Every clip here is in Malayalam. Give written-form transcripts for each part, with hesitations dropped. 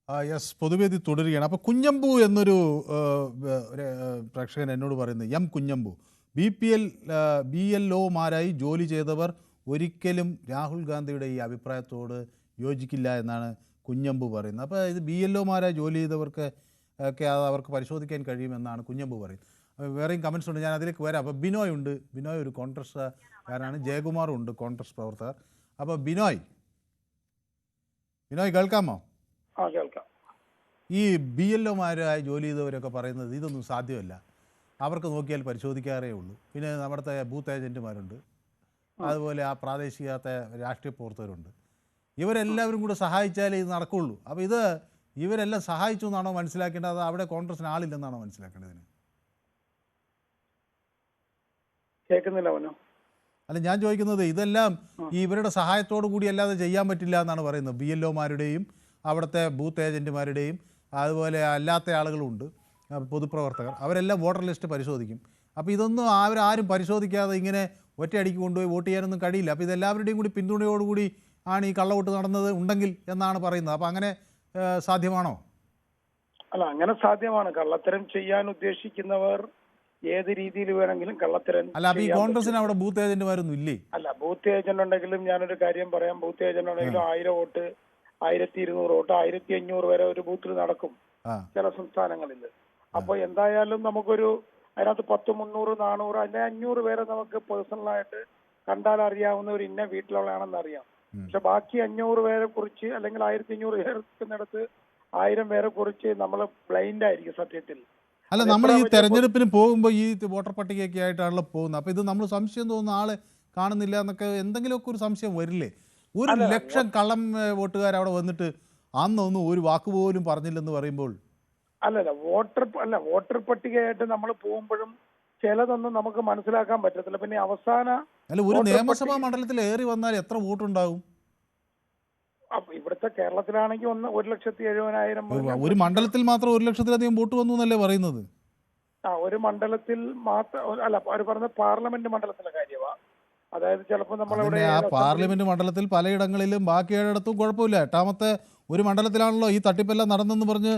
യെസ്, പൊതുവേദി തുടരുകയാണ്. അപ്പോൾ കുഞ്ഞമ്പു എന്നൊരു പ്രേക്ഷകൻ എന്നോട് പറയുന്നത്, എം കുഞ്ഞമ്പു, BLOമാരായി ജോലി ചെയ്തവർ ഒരിക്കലും രാഹുൽ ഗാന്ധിയുടെ ഈ അഭിപ്രായത്തോട് യോജിക്കില്ല എന്നാണ് കുഞ്ഞമ്പു പറയുന്നത്. അപ്പോൾ ഇത് BLOമാരായി ജോലി ചെയ്തവർക്ക് ഒക്കെ അത് അവർക്ക് പരിശോധിക്കാൻ കഴിയുമെന്നാണ് കുഞ്ഞമ്പു പറയുന്നത്. വേറെയും കമൻസ് ഉണ്ട്, ഞാൻ അതിലേക്ക് വരാം. അപ്പോൾ ബിനോയ് ഉണ്ട്. ബിനോയ് ഒരു കോൺഗ്രസ്സുകാരാണ്. ജയകുമാറും ഉണ്ട്, കോൺഗ്രസ് പ്രവർത്തകർ. അപ്പോൾ ബിനോയ് കേൾക്കാമോ? കേൾക്കാം. ഈ BLOമാരായി ജോലി ചെയ്തവരൊക്കെ പറയുന്നത് ഇതൊന്നും സാധ്യമല്ല, അവർക്ക് നോക്കിയാൽ പരിശോധിക്കാറേ ഉള്ളൂ. പിന്നെ നമ്മുടെ ബൂത്ത് ഏജൻറ്റുമാരുണ്ട്, അതുപോലെ ആ പ്രാദേശികത്തെ രാഷ്ട്രീയ പ്രവർത്തകരുണ്ട്. ഇവരെല്ലാവരും കൂടെ സഹായിച്ചാലേ ഇത് നടക്കുകയുള്ളൂ. അപ്പോൾ ഇത് ഇവരെല്ലാം സഹായിച്ചു എന്നാണോ മനസ്സിലാക്കേണ്ടത്, അത് അവിടെ കോൺഗ്രസിന് ആളില്ലെന്നാണോ മനസ്സിലാക്കേണ്ടതിന്? കേൾക്കുന്നില്ല അവനോ? അല്ല, ഞാൻ ചോദിക്കുന്നത് ഇതെല്ലാം ഈ ഇവരുടെ സഹായത്തോടു കൂടി അല്ലാതെ ചെയ്യാൻ പറ്റില്ല എന്നാണ് പറയുന്നത്. BLOമാരുടെയും അവിടുത്തെ ബൂത്ത് ഏജൻറ്റുമാരുടെയും അതുപോലെ അല്ലാത്ത ആളുകളുണ്ട്, പൊതുപ്രവർത്തകർ, അവരെല്ലാം വോട്ടർ ലിസ്റ്റ് പരിശോധിക്കും. അപ്പോൾ ഇതൊന്നും അവരാരും പരിശോധിക്കാതെ ഇങ്ങനെ ഒറ്റയടിക്ക് കൊണ്ടുപോയി വോട്ട് ചെയ്യാനൊന്നും കഴിയില്ല. അപ്പോൾ ഇതെല്ലാവരുടെയും കൂടി പിന്തുണയോടുകൂടി ആണ് ഈ കള്ളവോട്ട് നടന്നത് ഉണ്ടെങ്കിൽ എന്നാണ് പറയുന്നത്. അപ്പോൾ അങ്ങനെ സാധ്യമാണോ? അല്ല, അങ്ങനെ സാധ്യമാണ്. കള്ളത്തരം ചെയ്യാൻ ഉദ്ദേശിക്കുന്നവർ ഏത് രീതിയിൽ വേണമെങ്കിലും കള്ളത്തരം. അല്ല, അപ്പോൾ ഈ കോൺഗ്രസിന് അവിടെ ബൂത്ത് ഏജന്റുമാരൊന്നും ഇല്ലേ? അല്ല, ബൂത്ത് ഏജന്റ് ഉണ്ടെങ്കിലും ഞാനൊരു കാര്യം പറയാം. ബൂത്ത് ഏജന്റ് ഉണ്ടെങ്കിലും 1000 വോട്ട്, 1200 വോട്ട്, 1500 വരെ ഒരു ബൂത്തിൽ നടക്കും ചില സംസ്ഥാനങ്ങളിൽ. അപ്പൊ എന്തായാലും നമുക്കൊരു അതിനകത്ത് 10, 300, 400 അല്ലെ 500 പേരെ നമുക്ക് പേഴ്സണലായിട്ട് കണ്ടാൽ അറിയാവുന്ന ഒരു ഇന്ന വീട്ടിലുള്ളതാണെന്ന് അറിയാം. പക്ഷെ ബാക്കി 500 പേരെ കുറിച്ച് അല്ലെങ്കിൽ 1500 പേരെ നിൽക്കുന്നിടത്ത് 1000 പേരെ കുറിച്ച് നമ്മൾ ബ്ലൈൻഡ് ആയിരിക്കും സത്യത്തിൽ. അല്ല, നമ്മൾ ഈ തെരഞ്ഞെടുപ്പിന് പോകുമ്പോൾ ഈ വോട്ടർ പട്ടികയൊക്കെ ആയിട്ടാണല്ലോ പോകുന്നത്. അപ്പോൾ ഇത് നമ്മൾ സംശയം തോന്നുന്ന ആളെ കാണുന്നില്ല എന്നൊക്കെ എന്തെങ്കിലുമൊക്കെ ഒരു സംശയം വരില്ലേ? 1,00,000 കള്ളം വോട്ടുകാർ അവിടെ വന്നിട്ട് അന്നൊന്നും ഒരു വാക്ക് പോലും പറഞ്ഞില്ലെന്ന് പറയുമ്പോൾ അല്ലല്ല വോട്ടർ പട്ടികയായിട്ട് നമ്മൾ പോകുമ്പോഴും ചിലതൊന്നും നമുക്ക് മനസ്സിലാക്കാൻ പറ്റത്തില്ല. പിന്നെ അവസാന അല്ല, ഒരു നിയമസഭാ മണ്ഡലത്തിൽ ഏറി വന്നാൽ എത്ര വോട്ടുണ്ടാവും? ഇവിടുത്തെ കേരളത്തിലാണെങ്കിൽ 1,70,70,000 ഒരു മണ്ഡലത്തിൽ മാത്രം 1,00,000-ലധികം വോട്ട് വന്നു എന്നല്ലേ പറയുന്നത്? ഒരു മണ്ഡലത്തിൽ മാത്രം അല്ല, അവർ പറഞ്ഞ പാർലമെന്റ് മണ്ഡലത്തിലെ കാര്യമാണ്. അതായത് ചിലപ്പോൾ നമ്മളിവിടെ ആ പാർലമെന്റ് മണ്ഡലത്തിൽ പലയിടങ്ങളിലും ബാക്കി 7ഇടത്തും കുഴപ്പമില്ല. 8ാമത്തെ ഒരു മണ്ഡലത്തിലാണല്ലോ ഈ തട്ടിപ്പെല്ലാം നടന്നെന്ന് പറഞ്ഞ്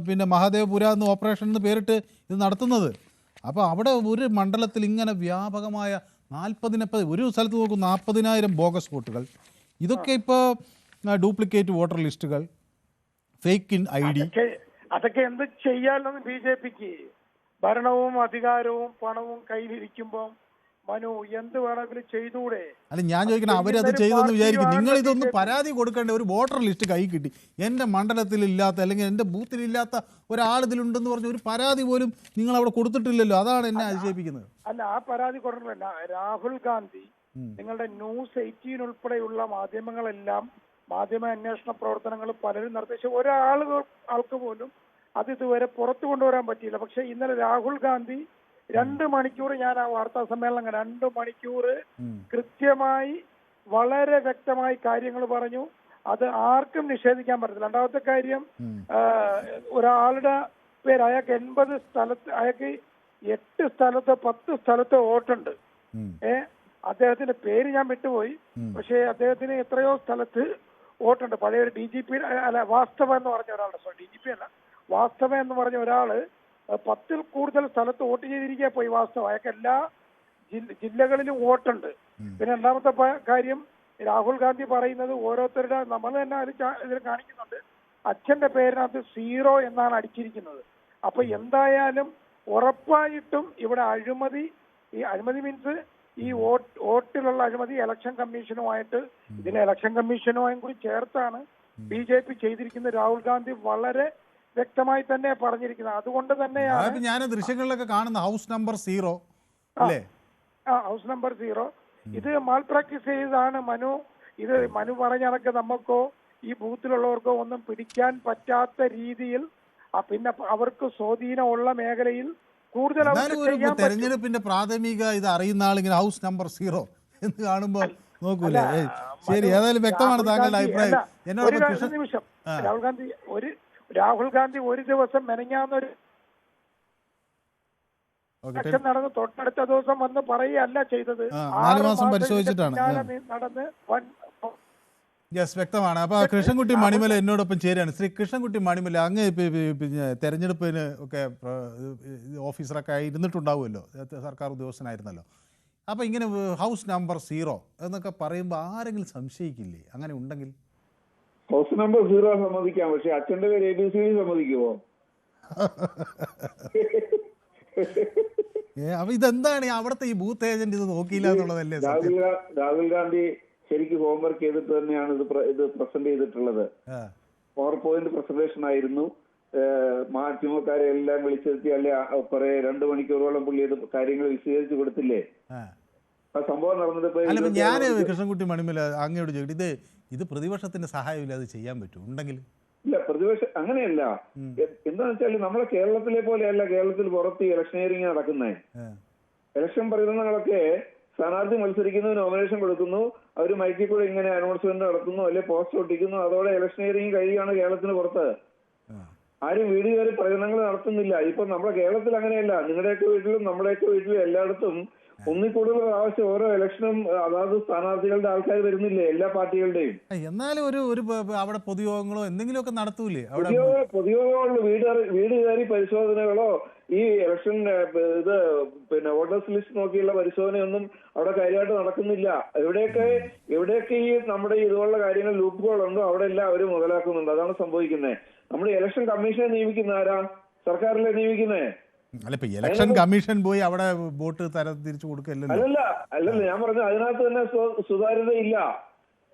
പിന്നെ മഹാദേവപുര എന്ന് ഓപ്പറേഷൻ എന്ന് പേരിട്ട് ഇത് നടത്തുന്നത്. അപ്പോൾ അവിടെ ഒരു മണ്ഡലത്തിൽ ഇങ്ങനെ വ്യാപകമായ 40 ഒരു സ്ഥലത്ത് നോക്കും 40,000 ബോഗസ് വോട്ടുകൾ. ഇതൊക്കെ ഇപ്പോൾ ഡ്യൂപ്ലിക്കേറ്റ് വോട്ടർ ലിസ്റ്റുകൾ, ഫേക്ക് ID. അതൊക്കെ എന്ത് ചെയ്യാനെന്ന് BJPക്ക് ഭരണവും അധികാരവും പണവും കയ്യിലിരിക്കുമ്പോൾ മനു എന്ത് വേണമെങ്കിലും ചെയ്തുകൂടെ? അല്ല, ഞാൻ ചോദിക്കണം, അവരത് ചെയ്തെന്ന് വിചാരിക്കും. നിങ്ങൾ ഇതൊന്ന് പരാതി കൊടുക്കേണ്ട. ഒരു വോട്ടർ ലിസ്റ്റ് കൈ കിട്ടി, എൻ്റെ മണ്ഡലത്തിലില്ലാത്ത അല്ലെങ്കിൽ എൻ്റെ ബൂത്തിലില്ലാത്ത ഒരാൾ ഇതിലുണ്ടെന്ന് പറഞ്ഞ് ഒരു പരാതി പോലും നിങ്ങൾ അവിടെ കൊടുത്തിട്ടില്ലല്ലോ. അതാണ് എന്നെ അതിശയിപ്പിക്കുന്നത്. അല്ല, ആ പരാതി കൊടുക്കണമല്ല. രാഹുൽ ഗാന്ധി നിങ്ങളുടെ ന്യൂസ് 18 ഉൾപ്പെടെയുള്ള മാധ്യമങ്ങളെല്ലാം മാധ്യമ അന്വേഷണ പ്രവർത്തനങ്ങൾ പലരും നിർദ്ദേശിച്ച ആൾക്ക് പോലും അത് ഇതുവരെ പുറത്തു കൊണ്ടുവരാൻ പറ്റിയില്ല. പക്ഷെ ഇന്നലെ രാഹുൽ ഗാന്ധി 2 മണിക്കൂർ, ഞാൻ ആ വാർത്താ സമ്മേളനം 2 മണിക്കൂർ കൃത്യമായി വളരെ വ്യക്തമായി കാര്യങ്ങൾ പറഞ്ഞു. അത് ആർക്കും നിഷേധിക്കാൻ പറ്റത്തില്ല. രണ്ടാമത്തെ കാര്യം, ഒരാളുടെ പേര് അയാൾക്ക് 80 സ്ഥലത്ത്, അയാൾക്ക് 8 സ്ഥലത്ത് 10 സ്ഥലത്ത് വോട്ടുണ്ട്. അദ്ദേഹത്തിന്റെ പേര് ഞാൻ വിട്ടുപോയി. പക്ഷെ അദ്ദേഹത്തിന് എത്രയോ സ്ഥലത്ത് വോട്ടുണ്ട്. പഴയ ഒരു DGP അല്ല, വാസ്തവ എന്ന് പറഞ്ഞ ഒരാളുടെ, DGP അല്ല, വാസ്തവ എന്ന് പറഞ്ഞ ഒരാള് 10-ൽ കൂടുതൽ സ്ഥലത്ത് വോട്ട് ചെയ്തിരിക്കുക. പോയി വാസ്തവ, അയാൾക്ക് എല്ലാ ജില്ലകളിലും വോട്ടുണ്ട്. പിന്നെ രണ്ടാമത്തെ കാര്യം, രാഹുൽ ഗാന്ധി പറയുന്നത് ഓരോരുത്തരുടെ, നമ്മൾ തന്നെ ഇതിൽ കാണിക്കുന്നുണ്ട്, അച്ഛന്റെ പേരിനകത്ത് 0 എന്നാണ് അടിച്ചിരിക്കുന്നത്. അപ്പൊ എന്തായാലും ഉറപ്പായിട്ടും ഇവിടെ അഴിമതി മീൻസ് ഈ വോട്ടിലുള്ള അഴിമതി ഇലക്ഷൻ കമ്മീഷനുമായിട്ട്, ഇതിലെ ഇലക്ഷൻ കമ്മീഷനുമായും കൂടി ചേർത്താണ് BJP ചെയ്തിരിക്കുന്നത്. രാഹുൽ ഗാന്ധി വളരെ വ്യക്തമായി തന്നെ പറഞ്ഞിരിക്കുന്നത്. അതുകൊണ്ട് തന്നെയാണ് ഞാൻ ദൃശ്യങ്ങളിലൊക്കെ കാണുന്ന ഹൗസ് നമ്പർ 0 അല്ലേ? ഹൗസ് നമ്പർ 0 ഇത് മാൽ പ്രാക്ടീസ് ചെയ്തതാണ് മനു. ഇത് മനു പറഞ്ഞതൊക്കെ നമുക്കോ ഈ ബൂത്തിലുള്ളവർക്കോ ഒന്നും പിടിക്കാൻ പറ്റാത്ത രീതിയിൽ, പിന്നെ അവർക്ക് സ്വാധീനമുള്ള മേഖലയിൽ കൂടുതൽ തെരഞ്ഞെടുപ്പിന്റെ പ്രാഥമിക ഇത് അറിയുന്ന ആളിങ്ങനെ ഹൗസ് നമ്പർ 0 എന്ന് കാണുമ്പോൾ നോക്കൂലേ? ശരി, ഏതായാലും വ്യക്തമാണ് താങ്കളുടെ അഭിപ്രായം. നിമിഷം, രാഹുൽ ഗാന്ധി ഒരു ദിവസം മെനഞ്ഞാന്നൊരു നടന്ന് തൊട്ടടുത്ത ദിവസം വന്ന് പറയുകയല്ല ചെയ്തത്. 4 മാസം പരിശോധിച്ചിട്ടാണ് നടന്ന് യെസ്, വ്യക്തമാണ്. അപ്പോൾ കൃഷ്ണൻകുട്ടി മണിമല എന്നോടൊപ്പം ചേരുകയാണ്. ശ്രീ കൃഷ്ണൻകുട്ടി മണിമല, അങ്ങ് പിന്നെ തെരഞ്ഞെടുപ്പിന് ഒക്കെ ഓഫീസറൊക്കെ ആയി ഇരുന്നിട്ടുണ്ടാവുമല്ലോ, സർക്കാർ ഉദ്യോഗസ്ഥനായിരുന്നല്ലോ. അപ്പോൾ ഇങ്ങനെ ഹൗസ് നമ്പർ 0 എന്നൊക്കെ പറയുമ്പോൾ ആരെങ്കിലും സംശയിക്കില്ലേ അങ്ങനെ ഉണ്ടെങ്കിൽ? ഹൗസ് നമ്പർ 0 സമ്മതിക്കാം, പക്ഷെ അച്ഛന്റെ പേര് ABCD സമ്മതിക്കുമോ? അപ്പൊ ഇതെന്താണ് അവിടുത്തെ ഈ ബൂത്ത് ഏജന്റ് ഇത് നോക്കിയില്ല എന്നുള്ളതല്ലേ? രാഹുൽ ഗാന്ധി ശരിക്കും ഹോംവർക്ക് ചെയ്തിട്ട് തന്നെയാണ് ഇത് പ്രസന്റ് ചെയ്തിട്ടുള്ളത്. പവർ പോയിന്റ് പ്രസന്റേഷൻ ആയിരുന്നു. മാധ്യമക്കാരെ എല്ലാം വിളിച്ചെത്തി അല്ലെ കുറെ 2 മണിക്കൂറോളം പുള്ളി ഇത് കാര്യങ്ങൾ വിശദീകരിച്ചു കൊടുത്തില്ലേ? ആ സംഭവം നടന്നിട്ട് ഞാൻ കൃഷ്ണൻകുട്ടി മണിമല അങ്ങയോട് ചോദിക്കട്ടെ, ഇത് പ്രതിപക്ഷത്തിന്റെ സഹായമില്ലാതെ ചെയ്യാൻ പറ്റും ഉണ്ടെങ്കിൽ? ഇല്ല, പ്രതിപക്ഷം അങ്ങനെയല്ല. എന്താന്ന് വെച്ചാൽ നമ്മളെ കേരളത്തിലെ പോലെയല്ല കേരളത്തിൽ പുറത്ത് ഇലക്ഷനിയറിംഗ് നടക്കുന്നേ. ഇലക്ഷൻ പ്രചരണങ്ങളൊക്കെ സ്ഥാനാർത്ഥി മത്സരിക്കുന്നു, നോമിനേഷൻ കൊടുക്കുന്നു, അവർ മൈക്കിൽ കൂടെ ഇങ്ങനെ അനൗൺസ്മെന്റ് നടത്തുന്നു, അല്ലെ പോസ്റ്റർ ഒട്ടിക്കുന്നു, അതോടെ ഇലക്ഷനിയറിംഗ് കഴിയുകയാണ് കേരളത്തിന് പുറത്ത്. ആരും വീട് കയറി പ്രചരണങ്ങൾ നടത്തുന്നില്ല. ഇപ്പൊ നമ്മുടെ കേരളത്തിൽ അങ്ങനെയല്ല. നിങ്ങളുടെയൊക്കെ വീട്ടിലും നമ്മുടെയൊക്കെ വീട്ടിലും എല്ലായിടത്തും ഒന്നിൽ കൂടുതൽ പ്രാവശ്യം ഓരോ ഇലക്ഷനും അതാത് സ്ഥാനാർത്ഥികളുടെ ആൾക്കാർ വരുന്നില്ലേ, എല്ലാ പാർട്ടികളുടെയും. എന്നാലും ഒരു അവിടെ പൊതുയോഗങ്ങളോ എന്തെങ്കിലുമൊക്കെ നടത്തൂലേ? പൊതുയോഗങ്ങളോ വീട് കയറി പരിശോധനകളോ ഈ ഇലക്ഷൻ ഇത് പിന്നെ വോട്ടേഴ്സ് ലിസ്റ്റ് നോക്കിയുള്ള പരിശോധനയൊന്നും അവിടെ കാര്യമായിട്ട് നടക്കുന്നില്ല. എവിടെയൊക്കെ ഈ നമ്മുടെ ഇതുപോലുള്ള കാര്യങ്ങൾ ലൂപ്പുകളുണ്ടോ അവിടെ എല്ലാം അവർ മുതലാക്കുന്നുണ്ട്. അതാണ് സംഭവിക്കുന്നത്. നമ്മുടെ ഇലക്ഷൻ കമ്മീഷനെ നിയമിക്കുന്ന ആരാ? സർക്കാരിലെ നിയമിക്കുന്നേ. അല്ല, ഇപ്പൊ ഇലക്ഷൻ കമ്മീഷൻ പോയി അവിടെ വോട്ട് തിരിച്ചു കൊടുക്കല്ലോ. അല്ലല്ല, ഞാൻ പറഞ്ഞു അതിനകത്ത് തന്നെ സുതാര്യതയില്ല.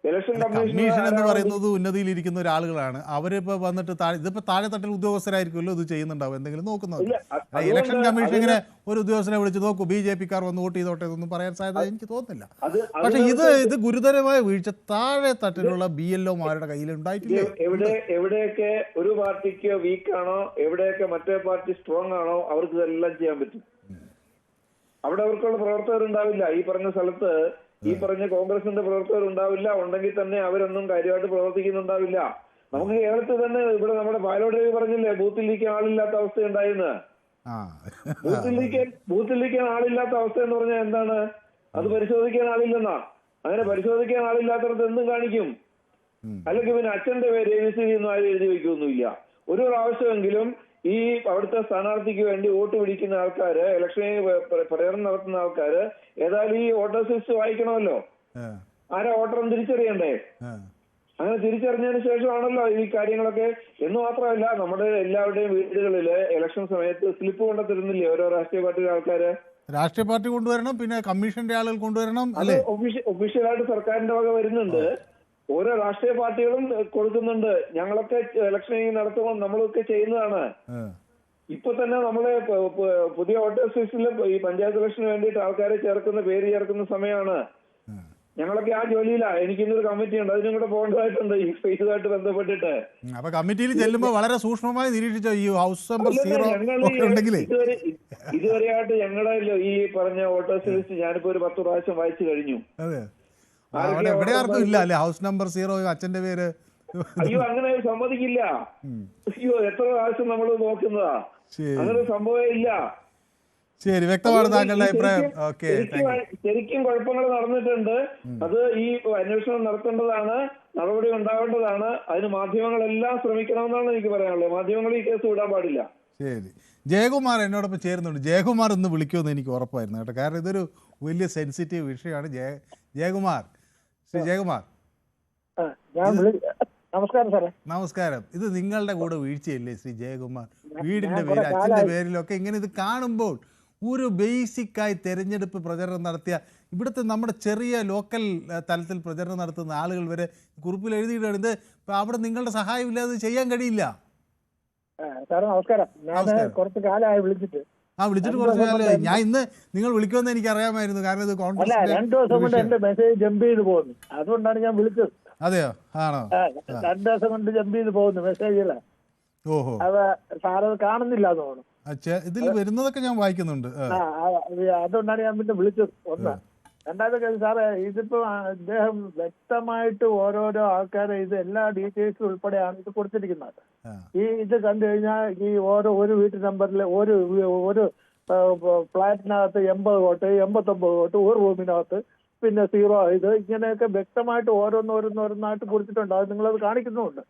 ഇലക്ഷൻ കമ്മീഷൻ എന്ന് പറയുന്നത് ഉന്നതിയിലിരിക്കുന്ന ഒരാളുകളാണ്. അവരിപ്പോ വന്നിട്ട് ഇതിപ്പോ താഴെത്തട്ടിൽ ഉദ്യോഗസ്ഥരായിരിക്കുമല്ലോ ഇത് ചെയ്യുന്നുണ്ടാവും, എന്തെങ്കിലും നോക്കുന്നത്. ഇലക്ഷൻ കമ്മീഷൻ ഇങ്ങനെ ഒരു ഉദ്യോഗസ്ഥനെ വിളിച്ച് നോക്കൂ, BJP-ക്കാർ വന്ന് വോട്ട് ചെയ്തോട്ടെ എന്നൊന്നും പറയാൻ സാധ്യത എനിക്ക് തോന്നുന്നില്ല. പക്ഷെ ഇത് ഗുരുതരമായ വീഴ്ച താഴെ തട്ടിലുള്ള BLO-മാരുടെ കയ്യിൽ ഉണ്ടായിട്ടില്ലേ? എവിടെയൊക്കെ ഒരു പാർട്ടിക്ക് വീക്കാണോ, എവിടെയൊക്കെ മറ്റേ പാർട്ടി സ്ട്രോങ് ആണോ, അവർക്ക് ഇതെല്ലാം ചെയ്യാൻ പറ്റും. അവിടെ അവർക്കുള്ള പ്രവർത്തകരുണ്ടാവില്ല. ഈ പറഞ്ഞ സ്ഥലത്ത് ഈ പറഞ്ഞ കോൺഗ്രസിന്റെ പ്രവർത്തകർ ഉണ്ടാവില്ല. ഉണ്ടെങ്കിൽ തന്നെ അവരൊന്നും കാര്യമായിട്ട് പ്രവർത്തിക്കുന്നുണ്ടാവില്ല. നമുക്ക് കേരളത്തിൽ തന്നെ ഇവിടെ നമ്മുടെ പാലോട് പറഞ്ഞില്ലേ, ബൂത്തിലേക്ക് ആളില്ലാത്ത അവസ്ഥ ഉണ്ടായിരുന്നു. ബൂത്തിലേക്ക് ആളില്ലാത്ത അവസ്ഥ എന്ന് പറഞ്ഞാൽ എന്താണ്? അത് പരിശോധിക്കാൻ ആളില്ലെന്നാ. അങ്ങനെ പരിശോധിക്കാൻ ആളില്ലാത്തടത്ത് എന്തും കാണിക്കും. അല്ലെങ്കിൽ പിന്നെ അച്ഛന്റെ പേര് ABCD ഒന്നും ആരും എഴുതി വെക്കൊന്നുമില്ല. ഒരു പ്രാവശ്യമെങ്കിലും ഈ അവിടുത്തെ സ്ഥാനാർത്ഥിക്ക് വേണ്ടി വോട്ട് പിടിക്കുന്ന ആൾക്കാര്, ഇലക്ഷനിൽ പ്രചരണം നടത്തുന്ന ആൾക്കാര് ഏതായാലും ഈ വോട്ടേഴ്സ് ലിസ്റ്റ് വായിക്കണമല്ലോ. ആരാ വോട്ടറെന്ന് തിരിച്ചറിയണ്ടേ? അങ്ങനെ തിരിച്ചറിഞ്ഞതിന് ശേഷമാണല്ലോ ഈ കാര്യങ്ങളൊക്കെ. എന്ന് മാത്രമല്ല, നമ്മുടെ എല്ലാവരുടെയും വീടുകളില് ഇലക്ഷൻ സമയത്ത് സ്ലിപ്പ് കൊണ്ടുതരുന്നില്ലേ ഓരോ രാഷ്ട്രീയ പാർട്ടിയുടെ ആൾക്കാര്? രാഷ്ട്രീയ പാർട്ടി കൊണ്ടുവരണം, പിന്നെ കമ്മീഷന്റെ ആളുകൾ കൊണ്ടുവരണം. അത് ഒഫീഷ്യലായിട്ട് സർക്കാരിന്റെ വക വരുന്നുണ്ട്. ഓരോ രാഷ്ട്രീയ പാർട്ടികളും കൊടുക്കുന്നുണ്ട്. ഞങ്ങളൊക്കെ ഇലക്ഷൻ നടത്തുമ്പോൾ നമ്മളൊക്കെ ചെയ്യുന്നതാണ്. ഇപ്പൊ തന്നെ നമ്മള് പുതിയ വോട്ടേഴ്സ് ലിസ്റ്റിൽ ഈ പഞ്ചായത്ത് ഇലക്ഷന് വേണ്ടിയിട്ട് ആൾക്കാരെ പേര് ചേർക്കുന്ന സമയമാണ്. ഞങ്ങളൊക്കെ ആ ജോലിയിലാ. എനിക്കിന്നൊരു കമ്മിറ്റി ഉണ്ട്, അതിനും കൂടെ പോകേണ്ടതായിട്ടുണ്ട് ഈ ഇതുമായിട്ട് ബന്ധപ്പെട്ടിട്ട്. അപ്പൊ കമ്മിറ്റിയിൽ ചെല്ലുമ്പോൾ വളരെ സൂക്ഷ്മമായി നിരീക്ഷിച്ചോ ഈ ഹൗസ് നമ്പർ 0 ഉണ്ടെങ്കിൽ? ഇതുവരെയായിട്ട് ഞങ്ങളുടെ ഈ പറഞ്ഞ വോട്ടേഴ്സ് ലിസ്റ്റ് ഞാനിപ്പോ ഒരു 10 പ്രാവശ്യം വായിച്ചു കഴിഞ്ഞു. എവിടെ ആർക്കും ഇല്ല അല്ലെ ഹൗസ് നമ്പർ 0 അച്ഛന്റെ പേര്? അയ്യോ, അങ്ങനെ സമ്മതിക്കില്ല. അയ്യോ, എത്ര പ്രാവശ്യം നമ്മൾ നോക്കുന്നതാ, അങ്ങനെ സംഭവം ഇല്ല. ശരി, വ്യക്തമാണ് താങ്കളുടെ അഭിപ്രായം. ശരിക്കും കുഴപ്പങ്ങൾ നടന്നിട്ടുണ്ട്. അത് ഈ അന്വേഷണം നടത്തേണ്ടതാണ്, നടപടി ഉണ്ടാവേണ്ടതാണ്. അതിന് മാധ്യമങ്ങളെല്ലാം ശ്രമിക്കണമെന്നാണ് എനിക്ക് പറയാനുള്ളത്. മാധ്യമങ്ങൾ ഈ കേസ് വിടാൻ പാടില്ല. ശരി, ജയകുമാർ എന്നോടൊപ്പം ചേരുന്നുണ്ട്. ജയകുമാർ ഇന്ന് വിളിക്കുമെന്ന് എനിക്ക് ഉറപ്പായിരുന്നു കേട്ടോ, കാരണം ഇതൊരു വലിയ സെൻസിറ്റീവ് വിഷയമാണ്. ജയകുമാർ, ശ്രീ ജയകുമാർ, നമസ്കാരം സാറേ. നമസ്കാരം. ഇത് നിങ്ങളുടെ കൂടെ വീഴ്ചയല്ലേ ശ്രീ ജയകുമാർ? വീടിന്റെ പേര്, അച്ഛന്റെ പേരിലൊക്കെ ഇങ്ങനെ ഇത് കാണുമ്പോൾ ഒരു ബേസിക്കായി തെരഞ്ഞെടുപ്പ് പ്രചരണം നടത്തിയ ഇവിടുത്തെ നമ്മുടെ ചെറിയ ലോക്കൽ തലത്തിൽ പ്രചരണം നടത്തുന്ന ആളുകൾ വരെ കുറിപ്പിൽ എഴുതിയിട്ടാണ് ഇത്. അവിടെ നിങ്ങളുടെ സഹായം ഇല്ലാതെ ചെയ്യാൻ കഴിയില്ല. സാറേ നമസ്കാരം. ഞാൻ കുറച്ച് കാലമായി വിളിച്ചിട്ട് കുറച്ച് കാലമായി. ഞാൻ ഇന്ന് നിങ്ങൾ വിളിക്കുമെന്ന് എനിക്ക് അറിയാമായിരുന്നു, കാരണം ഇത് കോൺഗ്രസ് 2 ദിവസം കൊണ്ട് എന്റെ മെസ്സേജ് ജമ്പ് ചെയ്ത് പോകുന്നു. അതുകൊണ്ടാണ് ഞാൻ വിളിച്ചത്. അതെയോ? ആണോ? 2 ദിവസം കൊണ്ട് ജമ്പ് ചെയ്ത് പോകുന്നു മെസ്സേജുകള്. ഓഹോ, അത് സാറത് കാണുന്നില്ല എന്ന് തോന്നുന്നു. ഇതിൽ വരുന്നതൊക്കെ ഞാൻ വായിക്കുന്നുണ്ട്. അതുകൊണ്ടാണ് ഞാൻ പിന്നെ വിളിച്ചത്. ഒന്ന്. രണ്ടാമത്തെ കാര്യം സാറേ, ഇതിപ്പോ അദ്ദേഹം വ്യക്തമായിട്ട് ഓരോരോ ആൾക്കാരെ ഇത് എല്ലാ ഡീറ്റെയിൽസും ഉൾപ്പെടെയാണ് ഇത് കൊടുത്തിരിക്കുന്നത്. ഇത് കണ്ടു കഴിഞ്ഞാൽ ഈ ഒരു വീട്ടു നമ്പറിൽ ഒരു ഫ്ലാറ്റിനകത്ത് 80 വോട്ട്, 89 വോട്ട്, ഒരു റൂമിനകത്ത് പിന്നെ 0 ഇത് ഇങ്ങനെയൊക്കെ വ്യക്തമായിട്ട് ഓരോന്നോരോന്നായിട്ട് കുറിച്ചിട്ടുണ്ട്. അത് നിങ്ങളത് കാണിക്കുന്നുമുണ്ട്.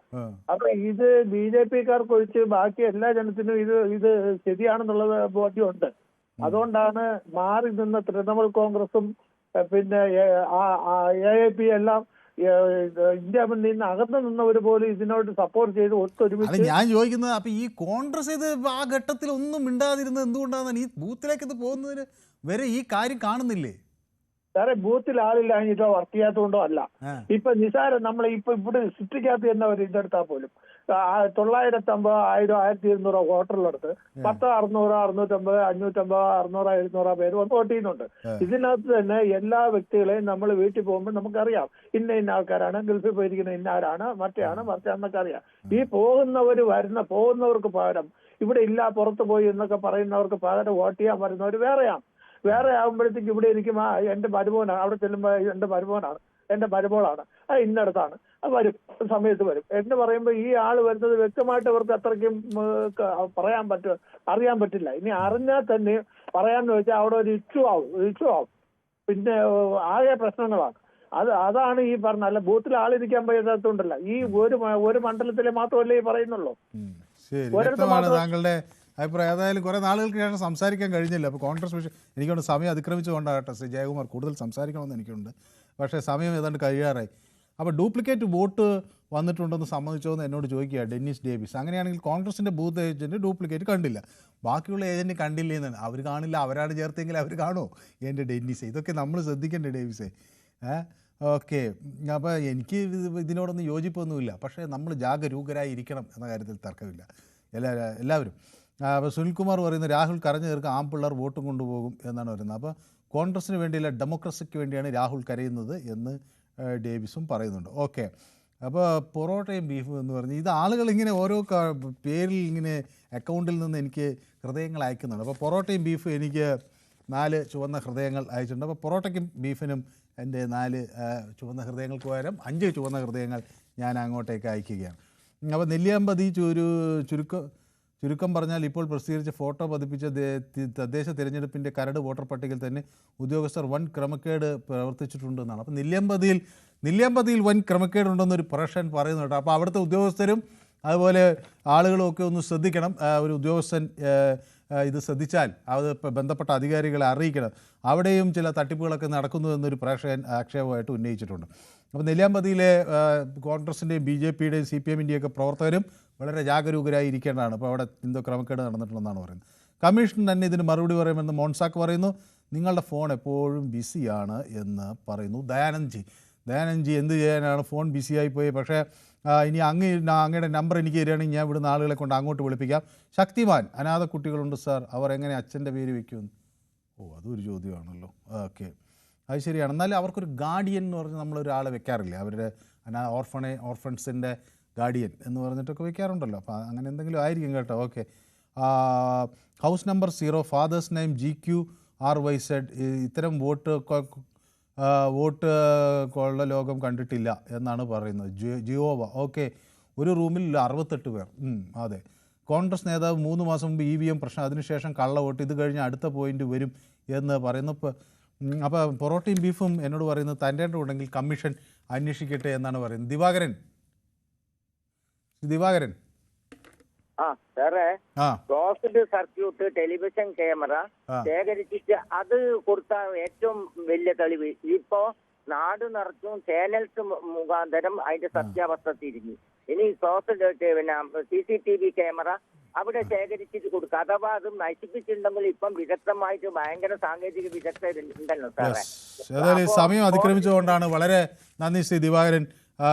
അപ്പൊ ഇത് BJP-ക്കാർക്ക് ഒഴിച്ച് ബാക്കി എല്ലാ ജനത്തിനും ഇത് ശരിയാണെന്നുള്ളത് ബോധ്യമുണ്ട്. അതുകൊണ്ടാണ് മാറി നിന്ന തൃണമൂൽ കോൺഗ്രസും പിന്നെ AAP എല്ലാം ഇന്ത്യ മുന്നണിയിൽ നിന്ന് അകന്നു നിന്നവർ പോലും ഇതിനോട് സപ്പോർട്ട് ചെയ്ത് ഒത്തൊരുമിച്ച്. ഞാൻ ചോദിക്കുന്നത് അപ്പൊ ഈ കോൺഗ്രസ് ഇത് ആ ഘട്ടത്തിൽ ഒന്നും മിണ്ടാതിരുന്നത് എന്തുകൊണ്ടാണ്? ഈ ബൂത്തിലേക്ക് ഇത് പോകുന്നതിന് വരെ ഈ കാര്യം കാണുന്നില്ലേ? സാറേ, ബൂത്തിൽ ആളില്ല കഴിഞ്ഞിട്ടോ വർക്ക് ചെയ്യാത്തതുകൊണ്ടോ അല്ല. ഇപ്പൊ നിസാരം നമ്മൾ ഇപ്പൊ ഇവിടെ സിറ്റിക്കകത്ത് തന്നെ ഒരു ഇതെടുത്താൽ പോലും 950, 1000, 1200 വോട്ടറിലെടുത്ത് 10, 600, 650, 550, 600, 700 പേര് വന്ന് വോട്ട് ചെയ്യുന്നുണ്ട്. ഇതിനകത്ത് തന്നെ എല്ലാ വ്യക്തികളെയും നമ്മൾ വീട്ടിൽ പോകുമ്പോൾ നമുക്കറിയാം ഇന്ന ആൾക്കാരാണ്, ഗൾഫിൽ പോയിരിക്കുന്ന ഇന്നാരാണ്, മറ്റേന്നൊക്കെ അറിയാം. ഈ പോകുന്നവർക്ക് പകരം ഇവിടെ ഇല്ല പുറത്ത് പോയി എന്നൊക്കെ പറയുന്നവർക്ക് പകരം വോട്ട് ചെയ്യാൻ വരുന്നവർ വേറെ ആകുമ്പോഴത്തേക്ക് ഇവിടെ ഇരിക്കും എന്റെ മരുമോനാണ്, അവിടെ ചെല്ലുമ്പോൾ എന്റെ മരുമോനാണ്, എന്റെ മരുമോളാണ്, ഇന്നടത്താണ്, വരും, സമയത്ത് വരും എന്ന് പറയുമ്പോൾ ഈ ആള് വരുന്നത് വ്യക്തമായിട്ട് അവർക്ക് അത്രയ്ക്കും അറിയാൻ പറ്റില്ല. ഇനി അറിഞ്ഞാൽ തന്നെ പറയാന്ന് വെച്ചാൽ അവിടെ ഒരു ഇഷ്യൂ ആവും. പിന്നെ ആകെ പ്രശ്നങ്ങളാണ്. അതാണ് ഈ പറഞ്ഞ. അല്ല, ബൂത്തിൽ ആളിരിക്കാൻ പറ്റാത്തതുകൊണ്ടല്ല. ഈ ഒരു മണ്ഡലത്തിലെ മാത്രമല്ലേ ഈ പറയുന്നുള്ളൂ. താങ്കളുടെ അഭിപ്രായം. ഏതായാലും കുറെ നാളുകൾക്ക് ശേഷം സംസാരിക്കാൻ കഴിഞ്ഞില്ല. അപ്പോൾ കോൺഗ്രസ് വിഷയം എനിക്കൊണ്ട് സമയം അതിക്രമിച്ചുകൊണ്ടാകട്ടെ ശ്രീ ജയകുമാർ കൂടുതൽ സംസാരിക്കണമെന്ന് എനിക്കുണ്ട്. പക്ഷേ സമയം ഏതാണ്ട് കഴിയാറായി. അപ്പോൾ ഡ്യൂപ്ലിക്കേറ്റ് വോട്ട് വന്നിട്ടുണ്ടെന്ന് സമ്മതിച്ചോന്ന് എന്നോട് ചോദിക്കുക ഡെന്നിസ് ഡേവിസ്. അങ്ങനെയാണെങ്കിൽ കോൺഗ്രസിൻ്റെ ബൂത്ത് ഏജൻറ്റ് ഡ്യൂപ്ലിക്കേറ്റ് കണ്ടില്ല, ബാക്കിയുള്ള ഏജൻറ്റ് കണ്ടില്ലേ എന്നാണ്. അവർ കാണില്ല, അവരാണ് ചേർത്തെങ്കിൽ അവർ കാണുമോ? എൻ്റെ ഡെന്നിസേ, ഇതൊക്കെ നമ്മൾ ശ്രദ്ധിക്കണ്ടേ ഡേവിസേ? ഓക്കെ. അപ്പോൾ എനിക്ക് ഇതിനോടൊന്നും യോജിപ്പൊന്നുമില്ല. പക്ഷേ നമ്മൾ ജാഗരൂകരായി ഇരിക്കണം എന്ന കാര്യത്തിൽ തർക്കമില്ല എല്ലാവരും. അപ്പോൾ സുനിൽകുമാർ പറയുന്നത് രാഹുൽ കരഞ്ഞു തീർക്കുക, ആമ്പിള്ളേർ വോട്ടും കൊണ്ടുപോകും എന്നാണ് പറയുന്നത്. അപ്പോൾ കോൺഗ്രസിന് വേണ്ടിയല്ല ഡെമോക്രസിക്ക് വേണ്ടിയാണ് രാഹുൽ കരയുന്നത് എന്ന് ഡേവിസും പറയുന്നുണ്ട്. ഓക്കെ. അപ്പോൾ പൊറോട്ടയും ബീഫും എന്ന് പറഞ്ഞ് ഇത് ആളുകൾ ഇങ്ങനെ ഓരോ പേരിൽ ഇങ്ങനെ അക്കൗണ്ടിൽ നിന്ന് എനിക്ക് ഹൃദയങ്ങൾ അയക്കുന്നുണ്ട്. അപ്പോൾ പൊറോട്ടയും ബീഫും എനിക്ക് 4 ചുവന്ന ഹൃദയങ്ങൾ അയച്ചിട്ടുണ്ട്. അപ്പോൾ പൊറോട്ടയ്ക്കും ബീഫിനും എൻ്റെ 4 ചുവന്ന ഹൃദയങ്ങൾക്ക് പകരം 5 ചുവന്ന ഹൃദയങ്ങൾ ഞാൻ അങ്ങോട്ടേക്ക് അയക്കുകയാണ്. അപ്പോൾ നെല്ലിയാമ്പതി ചുരുക്കം പറഞ്ഞാൽ ഇപ്പോൾ പ്രസിദ്ധീകരിച്ച ഫോട്ടോ പതിപ്പിച്ച തദ്ദേശ തിരഞ്ഞെടുപ്പിൻ്റെ കരട് വോട്ടർ പട്ടികയിൽ തന്നെ ഉദ്യോഗസ്ഥർ വൻ ക്രമക്കേട് പ്രവർത്തിച്ചിട്ടുണ്ടെന്നാണ്. അപ്പോൾ നെല്ലിയാമ്പതിയിൽ വൻ ക്രമക്കേടുണ്ടെന്നൊരു പ്രഷൻ പറയുന്നു കേട്ടോ. അപ്പോൾ അവിടുത്തെ ഉദ്യോഗസ്ഥരും അതുപോലെ ആളുകളും ഒക്കെ ഒന്ന് ശ്രദ്ധിക്കണം. ഒരു ഉദ്യോഗസ്ഥൻ ഇത് ശ്രദ്ധിച്ചാൽ അത് ബന്ധപ്പെട്ട അധികാരികളെ അറിയിക്കണം. അവിടെയും ചില തട്ടിപ്പുകളൊക്കെ നടക്കുന്നു എന്നൊരു പ്രേക്ഷകൻ ആക്ഷേപമായിട്ട് ഉന്നയിച്ചിട്ടുണ്ട്. അപ്പോൾ നെല്ലിയാമ്പതിയിലെ കോൺഗ്രസിൻ്റെയും BJP-യുടെയും CPM-ൻ്റെയൊക്കെ പ്രവർത്തകരും വളരെ ജാഗരൂകരായി ഇരിക്കേണ്ടതാണ്. അപ്പോൾ അവിടെ എന്തോ ക്രമക്കേട് നടന്നിട്ടുണ്ടെന്നാണ് പറയുന്നത്. കമ്മീഷൻ തന്നെ ഇതിന് മറുപടി പറയുമെന്ന് മോൺസാക്ക് പറയുന്നു. നിങ്ങളുടെ ഫോൺ എപ്പോഴും ബിസിയാണ് എന്ന് പറയുന്നു. ദയാനന്ദ്ജി എന്ത് ചെയ്യാനാണ്, ഫോൺ ബിസിയായി പോയി. പക്ഷേ ഇനി അങ്ങയുടെ നമ്പർ എനിക്ക് തരികയാണെങ്കിൽ ഞാൻ ഇവിടുന്ന് ആളുകളെ കൊണ്ട് അങ്ങോട്ട് വിളിപ്പിക്കാം. ശക്തിമാൻ, അനാഥ കുട്ടികളുണ്ട് സാർ, അവർ എങ്ങനെ അച്ഛൻ്റെ പേര് വയ്ക്കുമെന്ന്? അതൊരു ചോദ്യമാണല്ലോ. ഓക്കെ, അത് ശരിയാണ്. എന്നാലും അവർക്കൊരു ഗാർഡിയൻ എന്ന് പറഞ്ഞ് നമ്മളൊരാളെ വെക്കാറില്ലേ, അവരുടെ ഓർഫൻസിൻ്റെ ഗാർഡിയൻ എന്ന് പറഞ്ഞിട്ടൊക്കെ വെക്കാറുണ്ടല്ലോ. അപ്പോൾ അങ്ങനെ എന്തെങ്കിലും ആയിരിക്കും കേട്ടോ. Okay. House number 0, fathers name GQRYZ. ഇത്തരം വോട്ട് കൊള്ള ലോകം കണ്ടിട്ടില്ല എന്നാണ് പറയുന്നത്. ജിയോവ. ഓക്കെ. ഒരു റൂമിൽ 68 പേർ. അതെ. കോൺഗ്രസ് നേതാവ് 3 മാസം മുമ്പ് EVM പ്രശ്നം, അതിനുശേഷം കള്ള വോട്ട്, ഇത് കഴിഞ്ഞ് അടുത്ത പോയിന്റ് വരും എന്ന് പറയുന്നു. അപ്പോൾ പൊറോട്ടയും ബീഫും എന്നോട് പറയുന്നത് തൻ്റെ ഉണ്ടെങ്കിൽ കമ്മീഷൻ അന്വേഷിക്കട്ടെ എന്നാണ് പറയുന്നത്. ദിവാകരൻ സാറേ, ക്ലോസ്ഡ് സർക്യൂട്ട് ടെലിവിഷൻ ക്യാമറ ശേഖരിച്ചിട്ട് അത് കൊടുത്ത ഏറ്റവും വലിയ തെളിവ്. ഇപ്പോ നാട് നിറച്ചും ചാനൽസ് മുഖാന്തരം അതിന്റെ സത്യാവസ്ഥ തിരിഞ്ഞു. ഇനി ക്ലോസ്ഡ് CCTV ക്യാമറ അവിടെ ശേഖരിച്ചിട്ട് കൊടുക്കുക. അഥവാ അത് നശിപ്പിച്ചിട്ടുണ്ടെങ്കിൽ ഇപ്പം വിദഗ്ധമായിട്ട് ഭയങ്കര സാങ്കേതിക വിദഗ്ധരുണ്ടല്ലോ സാറേ. ഏതായാലും സമയം അതിക്രമിച്ചുകൊണ്ടാണ്. വളരെ നന്ദി ശ്രീ ദിവാകരൻ.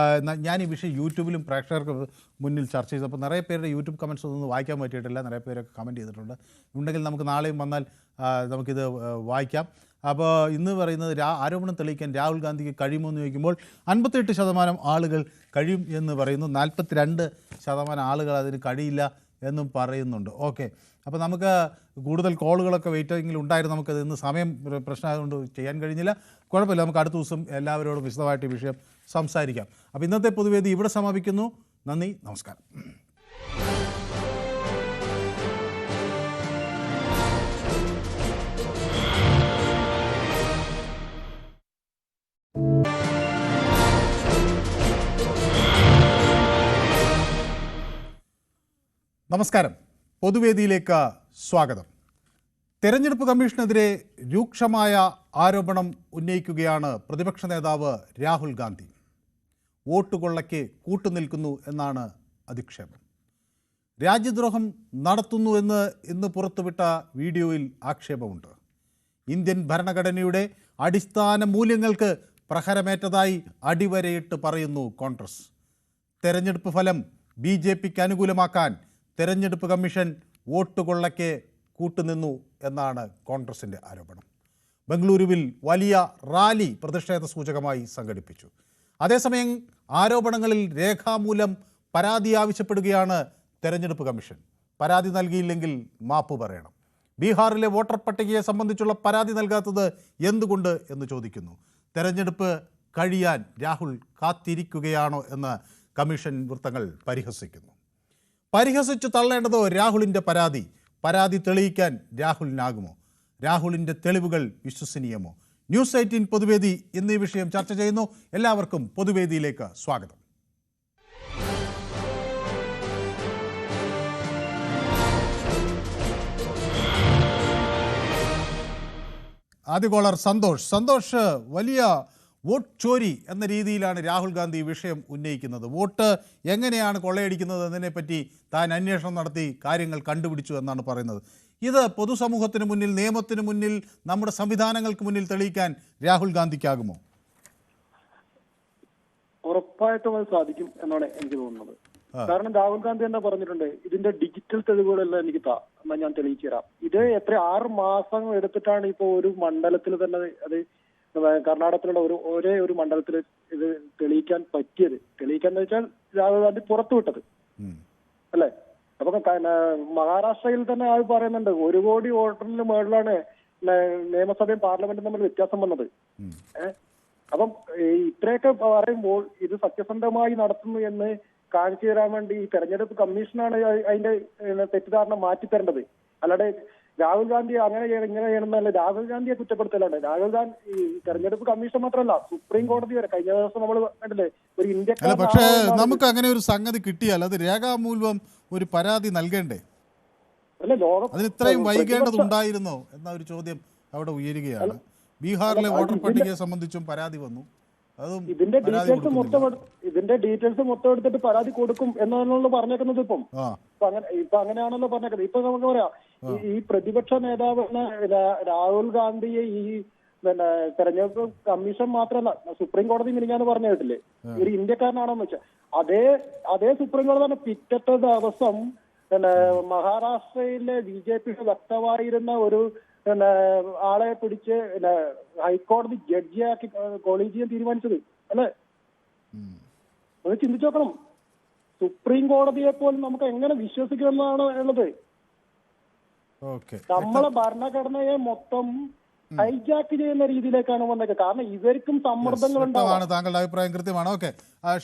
ഞാൻ ഈ വിഷയം യൂട്യൂബിലും പ്രേക്ഷകർക്ക് മുന്നിൽ ചർച്ച ചെയ്തു. അപ്പോൾ നിറയെ പേരുടെ യൂട്യൂബ് കമൻറ്റ്സ് ഒന്നും വായിക്കാൻ പറ്റിയിട്ടില്ല. നിറയെ പേരൊക്കെ കമൻറ്റ് ചെയ്തിട്ടുണ്ട്. ഉണ്ടെങ്കിൽ നമുക്ക് നാളെയും വന്നാൽ നമുക്കിത് വായിക്കാം. അപ്പോൾ ഇന്ന് പറയുന്നത് ആരോപണം തെളിയിക്കാൻ രാഹുൽ ഗാന്ധിക്ക് കഴിയുമെന്ന് ചോദിക്കുമ്പോൾ 58% ആളുകൾ കഴിയും എന്ന് പറയുന്നു. 42% ആളുകൾ അതിന് കഴിയില്ല എന്നും പറയുന്നുണ്ട്. ഓക്കെ. അപ്പോൾ നമുക്ക് കൂടുതൽ കോളുകളൊക്കെ വെയിറ്റിംഗിൽ ഉണ്ടായിരുന്നു. നമുക്കത് ഇന്ന് സമയം പ്രശ്നമായതുകൊണ്ട് ചെയ്യാൻ കഴിഞ്ഞില്ല. കുഴപ്പമില്ല, നമുക്ക് അടുത്ത ദിവസം എല്ലാവരോടും വിശദമായിട്ട് ഈ വിഷയം സംസാരിക്കാം. അപ്പോൾ ഇന്നത്തെ പൊതുവേദി ഇവിടെ സമാപിക്കുന്നു. നന്ദി, നമസ്കാരം. നമസ്കാരം. പൊതുവേദിയിലേക്ക് സ്വാഗതം. തെരഞ്ഞെടുപ്പ് കമ്മീഷനെതിരെ രൂക്ഷമായ ആരോപണം ഉന്നയിക്കുകയാണ് പ്രതിപക്ഷ നേതാവ് രാഹുൽ ഗാന്ധി. വോട്ട് കൊള്ളയ്ക്ക് കൂട്ടുനിൽക്കുന്നു എന്നാണ് അധിക്ഷേപം. രാജ്യദ്രോഹം നടത്തുന്നുവെന്ന് ഇന്ന് പുറത്തുവിട്ട വീഡിയോയിൽ ആക്ഷേപമുണ്ട്. ഇന്ത്യൻ ഭരണഘടനയുടെ അടിസ്ഥാന മൂല്യങ്ങൾക്ക് പ്രഹരമേറ്റതായി അടിവരയിട്ട് പറയുന്നു കോൺഗ്രസ്. തെരഞ്ഞെടുപ്പ് ഫലം BJPക്ക് അനുകൂലമാക്കാൻ തെരഞ്ഞെടുപ്പ് കമ്മീഷൻ വോട്ട് കൊള്ളയ്ക്ക് കൂട്ടുനിന്നു എന്നാണ് കോൺഗ്രസിൻ്റെ ആരോപണം. ബംഗളൂരുവിൽ വലിയ റാലി പ്രതിഷേധ സൂചകമായി സംഘടിപ്പിച്ചു. അതേസമയം ആരോപണങ്ങളിൽ രേഖാമൂലം പരാതി ആവശ്യപ്പെടുകയാണ് തെരഞ്ഞെടുപ്പ് കമ്മീഷൻ. പരാതി നൽകിയില്ലെങ്കിൽ മാപ്പ് പറയണം. ബീഹാറിലെ വോട്ടർ പട്ടികയെ സംബന്ധിച്ചുള്ള പരാതി നൽകാത്തത് എന്തുകൊണ്ട് എന്ന് ചോദിക്കുന്നു. തെരഞ്ഞെടുപ്പ് കഴിയാൻ രാഹുൽ കാത്തിരിക്കുകയാണോ എന്ന് കമ്മീഷൻ വൃത്തങ്ങൾ പരിഹസിക്കുന്നു. പരിഹസിച്ചു തള്ളേണ്ടതോ രാഹുലിൻ്റെ പരാതി തെളിയിക്കാൻ രാഹുലിനാകുമോ? രാഹുലിൻ്റെ തെളിവുകൾ വിശ്വസനീയമോ? ന്യൂസ് 18 പൊതുവേദി എന്നീ വിഷയം ചർച്ച ചെയ്യുന്നു. എല്ലാവർക്കും പൊതുവേദിയിലേക്ക് സ്വാഗതം. ആദ്യ കോളർ സന്തോഷ്, വലിയ വോട്ട് ചോരി എന്ന രീതിയിലാണ് രാഹുൽ ഗാന്ധി വിഷയം ഉന്നയിക്കുന്നത്. വോട്ട് എങ്ങനെയാണ് കൊള്ളയടിക്കുന്നത് എന്നതിനെപ്പറ്റി താൻ അന്വേഷണം നടത്തി കാര്യങ്ങൾ കണ്ടുപിടിച്ചു എന്നാണ് പറയുന്നത്. ഇത് പൊതുസമൂഹത്തിന് മുന്നിൽ, നിയമത്തിന് മുന്നിൽ, നമ്മുടെ സംവിധാനങ്ങൾക്ക് മുന്നിൽ തെളിയിക്കാൻ രാഹുൽ ഗാന്ധിക്കാകുമോ? ഉറപ്പായിട്ടും അത് സാധിക്കും എന്നാണ് എനിക്ക് തോന്നുന്നത്. കാരണം രാഹുൽ ഗാന്ധി എന്താ പറഞ്ഞിട്ടുണ്ട്, ഇതിന്റെ ഡിജിറ്റൽ തെളിവുകളെല്ലാം എനിക്ക് എന്നാ ഞാൻ തെളിയിച്ചു തരാം. ഇത് 6 മാസം എടുത്തിട്ടാണ് ഇപ്പോ ഒരു മണ്ഡലത്തിൽ തന്നെ അത് കർണാടകത്തിലുള്ള ഒരേ ഒരു മണ്ഡലത്തിൽ ഇത് തെളിയിക്കാൻ വെച്ചാൽ രാഹുൽ ഗാന്ധി പുറത്തുവിട്ടത് അല്ലെ. അപ്പൊ മഹാരാഷ്ട്രയിൽ തന്നെ അത് പറയുന്നുണ്ട്, 1 കോടി വോട്ടറിന് മുകളിലാണ് നിയമസഭയും പാർലമെന്റും തമ്മിൽ വ്യത്യാസം വന്നത്. അപ്പം ഇത്രയൊക്കെ പറയുമ്പോൾ ഇത് സത്യസന്ധമായി നടത്തുന്നു എന്ന് കാണിച്ചു തരാൻ വേണ്ടി ഈ തെരഞ്ഞെടുപ്പ് കമ്മീഷനാണ് അതിന്റെ തെറ്റിദ്ധാരണ മാറ്റിത്തരേണ്ടത്. അല്ലാതെ രാഹുൽ ഗാന്ധി അങ്ങനെ ചെയ്യണം ഇങ്ങനെ ചെയ്യണമെന്നല്ല രാഹുൽ ഗാന്ധിയെ കുറ്റപ്പെടുത്തലാണ്. രാഹുൽ ഗാന്ധി ഈ തെരഞ്ഞെടുപ്പ് കമ്മീഷൻ മാത്രമല്ല, സുപ്രീം കോടതി വരെ കഴിഞ്ഞ ദിവസം നമ്മൾ കണ്ടില്ലേ ഒരു ഇന്ത്യക്കാരൻ. പക്ഷേ നമുക്ക് അങ്ങനെ ഒരു സംഗതി കിട്ടിയാൽ അത് രേഖാമൂലം ഒരു പരാതി നൽകേണ്ടേ? അല്ല, അതിന് ഇത്രയും വൈകേണ്ടതുണ്ടായിരുന്നോ എന്ന ഒരു ചോദ്യം അവിടെ ഉയരുകയാണ്. ബീഹാറിലെ വോട്ടർ പട്ടികയെ സംബന്ധിച്ചും പരാതി വന്നു. ഇതിന്റെ ഡീറ്റെയിൽസ് മൊത്തം എടുത്തിട്ട് പരാതി കൊടുക്കും എന്നാണല്ലോ പറഞ്ഞേക്കുന്നത്. ഇപ്പൊ അങ്ങനെയാണല്ലോ പറഞ്ഞേക്കുന്നത്. ഇപ്പൊ നമുക്ക് പറയാം, ഈ പ്രതിപക്ഷ നേതാവ് രാഹുൽ ഗാന്ധിയെ ഈ തെരഞ്ഞെടുപ്പ് കമ്മീഷൻ മാത്രമല്ല സുപ്രീം കോടതി മിനിഞ്ഞാന്ന് പറഞ്ഞു കേട്ടില്ലേ ഒരു ഇന്ത്യക്കാരനാണെന്ന് വെച്ചാൽ അതേ സുപ്രീം കോടതി പിറ്റത്തെ ദിവസം മഹാരാഷ്ട്രയിലെ BJPയുടെ വക്താവായിരുന്ന ഒരു ആളെ പിടിച്ച് ഹൈക്കോടതി ജഡ്ജിയാക്കി കൊളീജിയം തീരുമാനിച്ചത് അല്ലെ. അത് ചിന്തിച്ചു നോക്കണം. സുപ്രീം കോടതിയെ പോലും നമുക്ക് എങ്ങനെ വിശ്വസിക്കുമെന്നാണ് ഉള്ളത്. നമ്മളെ ഭരണഘടനയെ മൊത്തം ഹൈജാക്ക് ചെയ്യുന്ന രീതിയിലേക്കാണ് വന്നത്. കാരണം ഇവർക്കും സമ്മർദ്ദങ്ങളുണ്ടാവും. താങ്കളുടെ അഭിപ്രായം കൃത്യമാണ്. ഓക്കെ,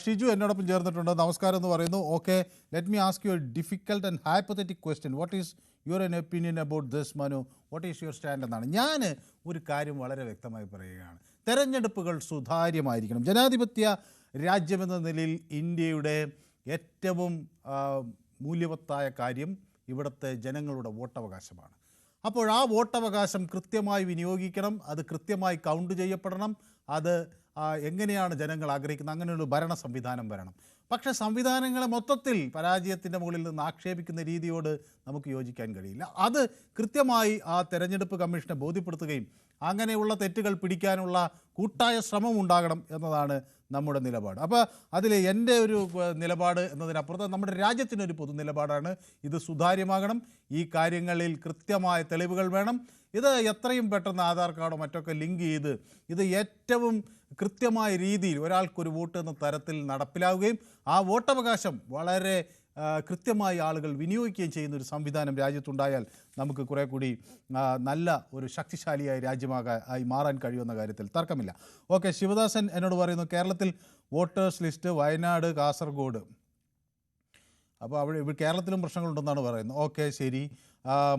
ഷിജു എന്നോടൊപ്പം ചേർന്നിട്ടുണ്ട്. നമസ്കാരം എന്ന് പറയുന്നു. Okay, let me ask you a difficult and hypothetical question. What is your an opinion about this Manu? What is your stand എന്നാണ്. ഞാൻ ഒരു കാര്യം വളരെ വ്യക്തമായി പറയുകയാണ്. തെരഞ്ഞെടുപ്പുകൾ സുതാര്യമായിരിക്കണം. ജനാധിപത്യ രാജ്യമെന്ന നിലയിൽ ഇന്ത്യയുടെ ഏറ്റവും മൂല്യവത്തായ കാര്യം ഇവിടുത്തെ ജനങ്ങളുടെ വോട്ടവകാശമാണ്. അപ്പോൾ ആ വോട്ടവകാശം കൃത്യമായി വിനിയോഗിക്കണം. അത് കൃത്യമായി കൗണ്ട് ചെയ്യപ്പെടണം. അത് എങ്ങനെയാണ് ജനങ്ങൾ ആഗ്രഹിക്കുന്നത് അങ്ങനെയൊരു ഭരണ സംവിധാനം വരണം. പക്ഷേ സംവിധാനങ്ങളെ മൊത്തത്തിൽ പരാജയത്തിൻ്റെ മുകളിൽ നിന്ന് ആക്ഷേപിക്കുന്ന രീതിയോട് നമുക്ക് യോജിക്കാൻ കഴിയില്ല. അത് കൃത്യമായി ആ തെരഞ്ഞെടുപ്പ് കമ്മീഷനെ ബോധ്യപ്പെടുത്തുകയും അങ്ങനെയുള്ള തെറ്റുകൾ പിടിക്കാനുള്ള കൂട്ടായ ശ്രമം ഉണ്ടാകണം എന്നതാണ് നമ്മുടെ നിലപാട്. അപ്പോൾ അതിൽ എൻ്റെ ഒരു നിലപാട് എന്നതിനപ്പുറത്ത് നമ്മുടെ രാജ്യത്തിനൊരു പൊതു നിലപാടാണ്. ഇത് സുതാര്യമാകണം. ഈ കാര്യങ്ങളിൽ കൃത്യമായ തെളിവുകൾ വേണം. ഇത് എത്രയും പെട്ടെന്ന് ആധാർ കാർഡോ മറ്റൊക്കെ ലിങ്ക് ചെയ്ത് ഇത് ഏറ്റവും കൃത്യമായ രീതിയിൽ ഒരാൾക്കൊരു വോട്ട് എന്ന തരത്തിൽ നടപ്പിലാവുകയും ആ വോട്ടവകാശം വളരെ കൃത്യമായി ആളുകൾ വിനിയോഗിക്കുകയും ചെയ്യുന്ന ഒരു സംവിധാനം രാജ്യത്തുണ്ടായാൽ നമുക്ക് കുറേ കൂടി നല്ല ഒരു ശക്തിശാലിയായ രാജ്യമായി മാറാൻ കഴിയുമെന്ന കാര്യത്തിൽ തർക്കമില്ല. ഓക്കെ, ശിവദാസൻ എന്നോട് പറയുന്നു കേരളത്തിൽ വോട്ടേഴ്സ് ലിസ്റ്റ് വയനാട്, കാസർഗോഡ്. അപ്പോൾ അവിടെ കേരളത്തിലും പ്രശ്നങ്ങളുണ്ടെന്നാണ് പറയുന്നത്. ഓക്കെ, ശരി.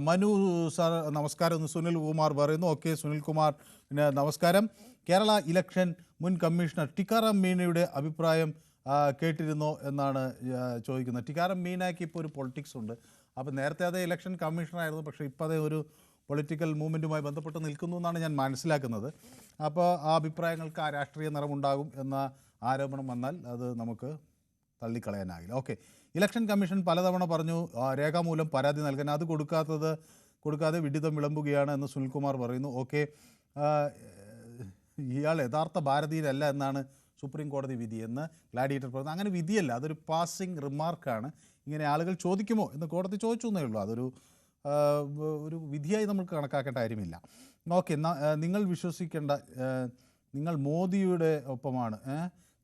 മനു സാർ നമസ്കാരം. സുനിൽ കുമാർ പറയുന്നു. ഓക്കെ, സുനിൽ കുമാറിന് നമസ്കാരം. കേരള ഇലക്ഷൻ മുൻ കമ്മീഷണർ ടിക്കാറാം മീണയുടെ അഭിപ്രായം കേട്ടിരുന്നോ എന്നാണ് ചോദിക്കുന്നത്. ടിക്കാറാം മീണയ്ക്ക് ഇപ്പോൾ ഒരു പൊളിറ്റിക്സ് ഉണ്ട്. അപ്പോൾ നേരത്തെ അതേ ഇലക്ഷൻ കമ്മീഷണറായിരുന്നു, പക്ഷേ ഇപ്പോൾ അതേ ഒരു പൊളിറ്റിക്കൽ മൂവ്മെൻറ്റുമായി ബന്ധപ്പെട്ട് നിൽക്കുന്നു എന്നാണ് ഞാൻ മനസ്സിലാക്കുന്നത്. അപ്പോൾ ആ അഭിപ്രായങ്ങൾക്ക് ആ രാഷ്ട്രീയ നിറമുണ്ടാകും എന്ന ആരോപണം വന്നാൽ അത് നമുക്ക് തള്ളിക്കളയാനാകില്ല. ഓക്കെ, ഇലക്ഷൻ കമ്മീഷൻ പലതവണ പറഞ്ഞു രേഖാമൂലം പരാതി നൽകാൻ, അത് കൊടുക്കാതെ വിഡിതം വിളമ്പുകയാണ് എന്ന് സുനിൽകുമാർ പറയുന്നു. ഓക്കെ, ഇയാൾ യഥാർത്ഥ ഭാരതീയരല്ല എന്നാണ് സുപ്രീം കോടതി വിധി എന്ന് ഗ്ലാഡിയേറ്റർ പറയുന്നത്. അങ്ങനെ വിധിയല്ല, അതൊരു പാസിംഗ് റിമാർക്കാണ്. ഇങ്ങനെ ആളുകൾ ചോദിക്കുമോ എന്ന് കോടതി ചോദിച്ചു എന്നേ ഉള്ളൂ. അതൊരു വിധിയായി നമുക്ക് കണക്കാക്കേണ്ട കാര്യമില്ല. ഓക്കെ, നിങ്ങൾ വിശ്വസിക്കേണ്ട, നിങ്ങൾ മോദിയുടെ ഒപ്പമാണ്,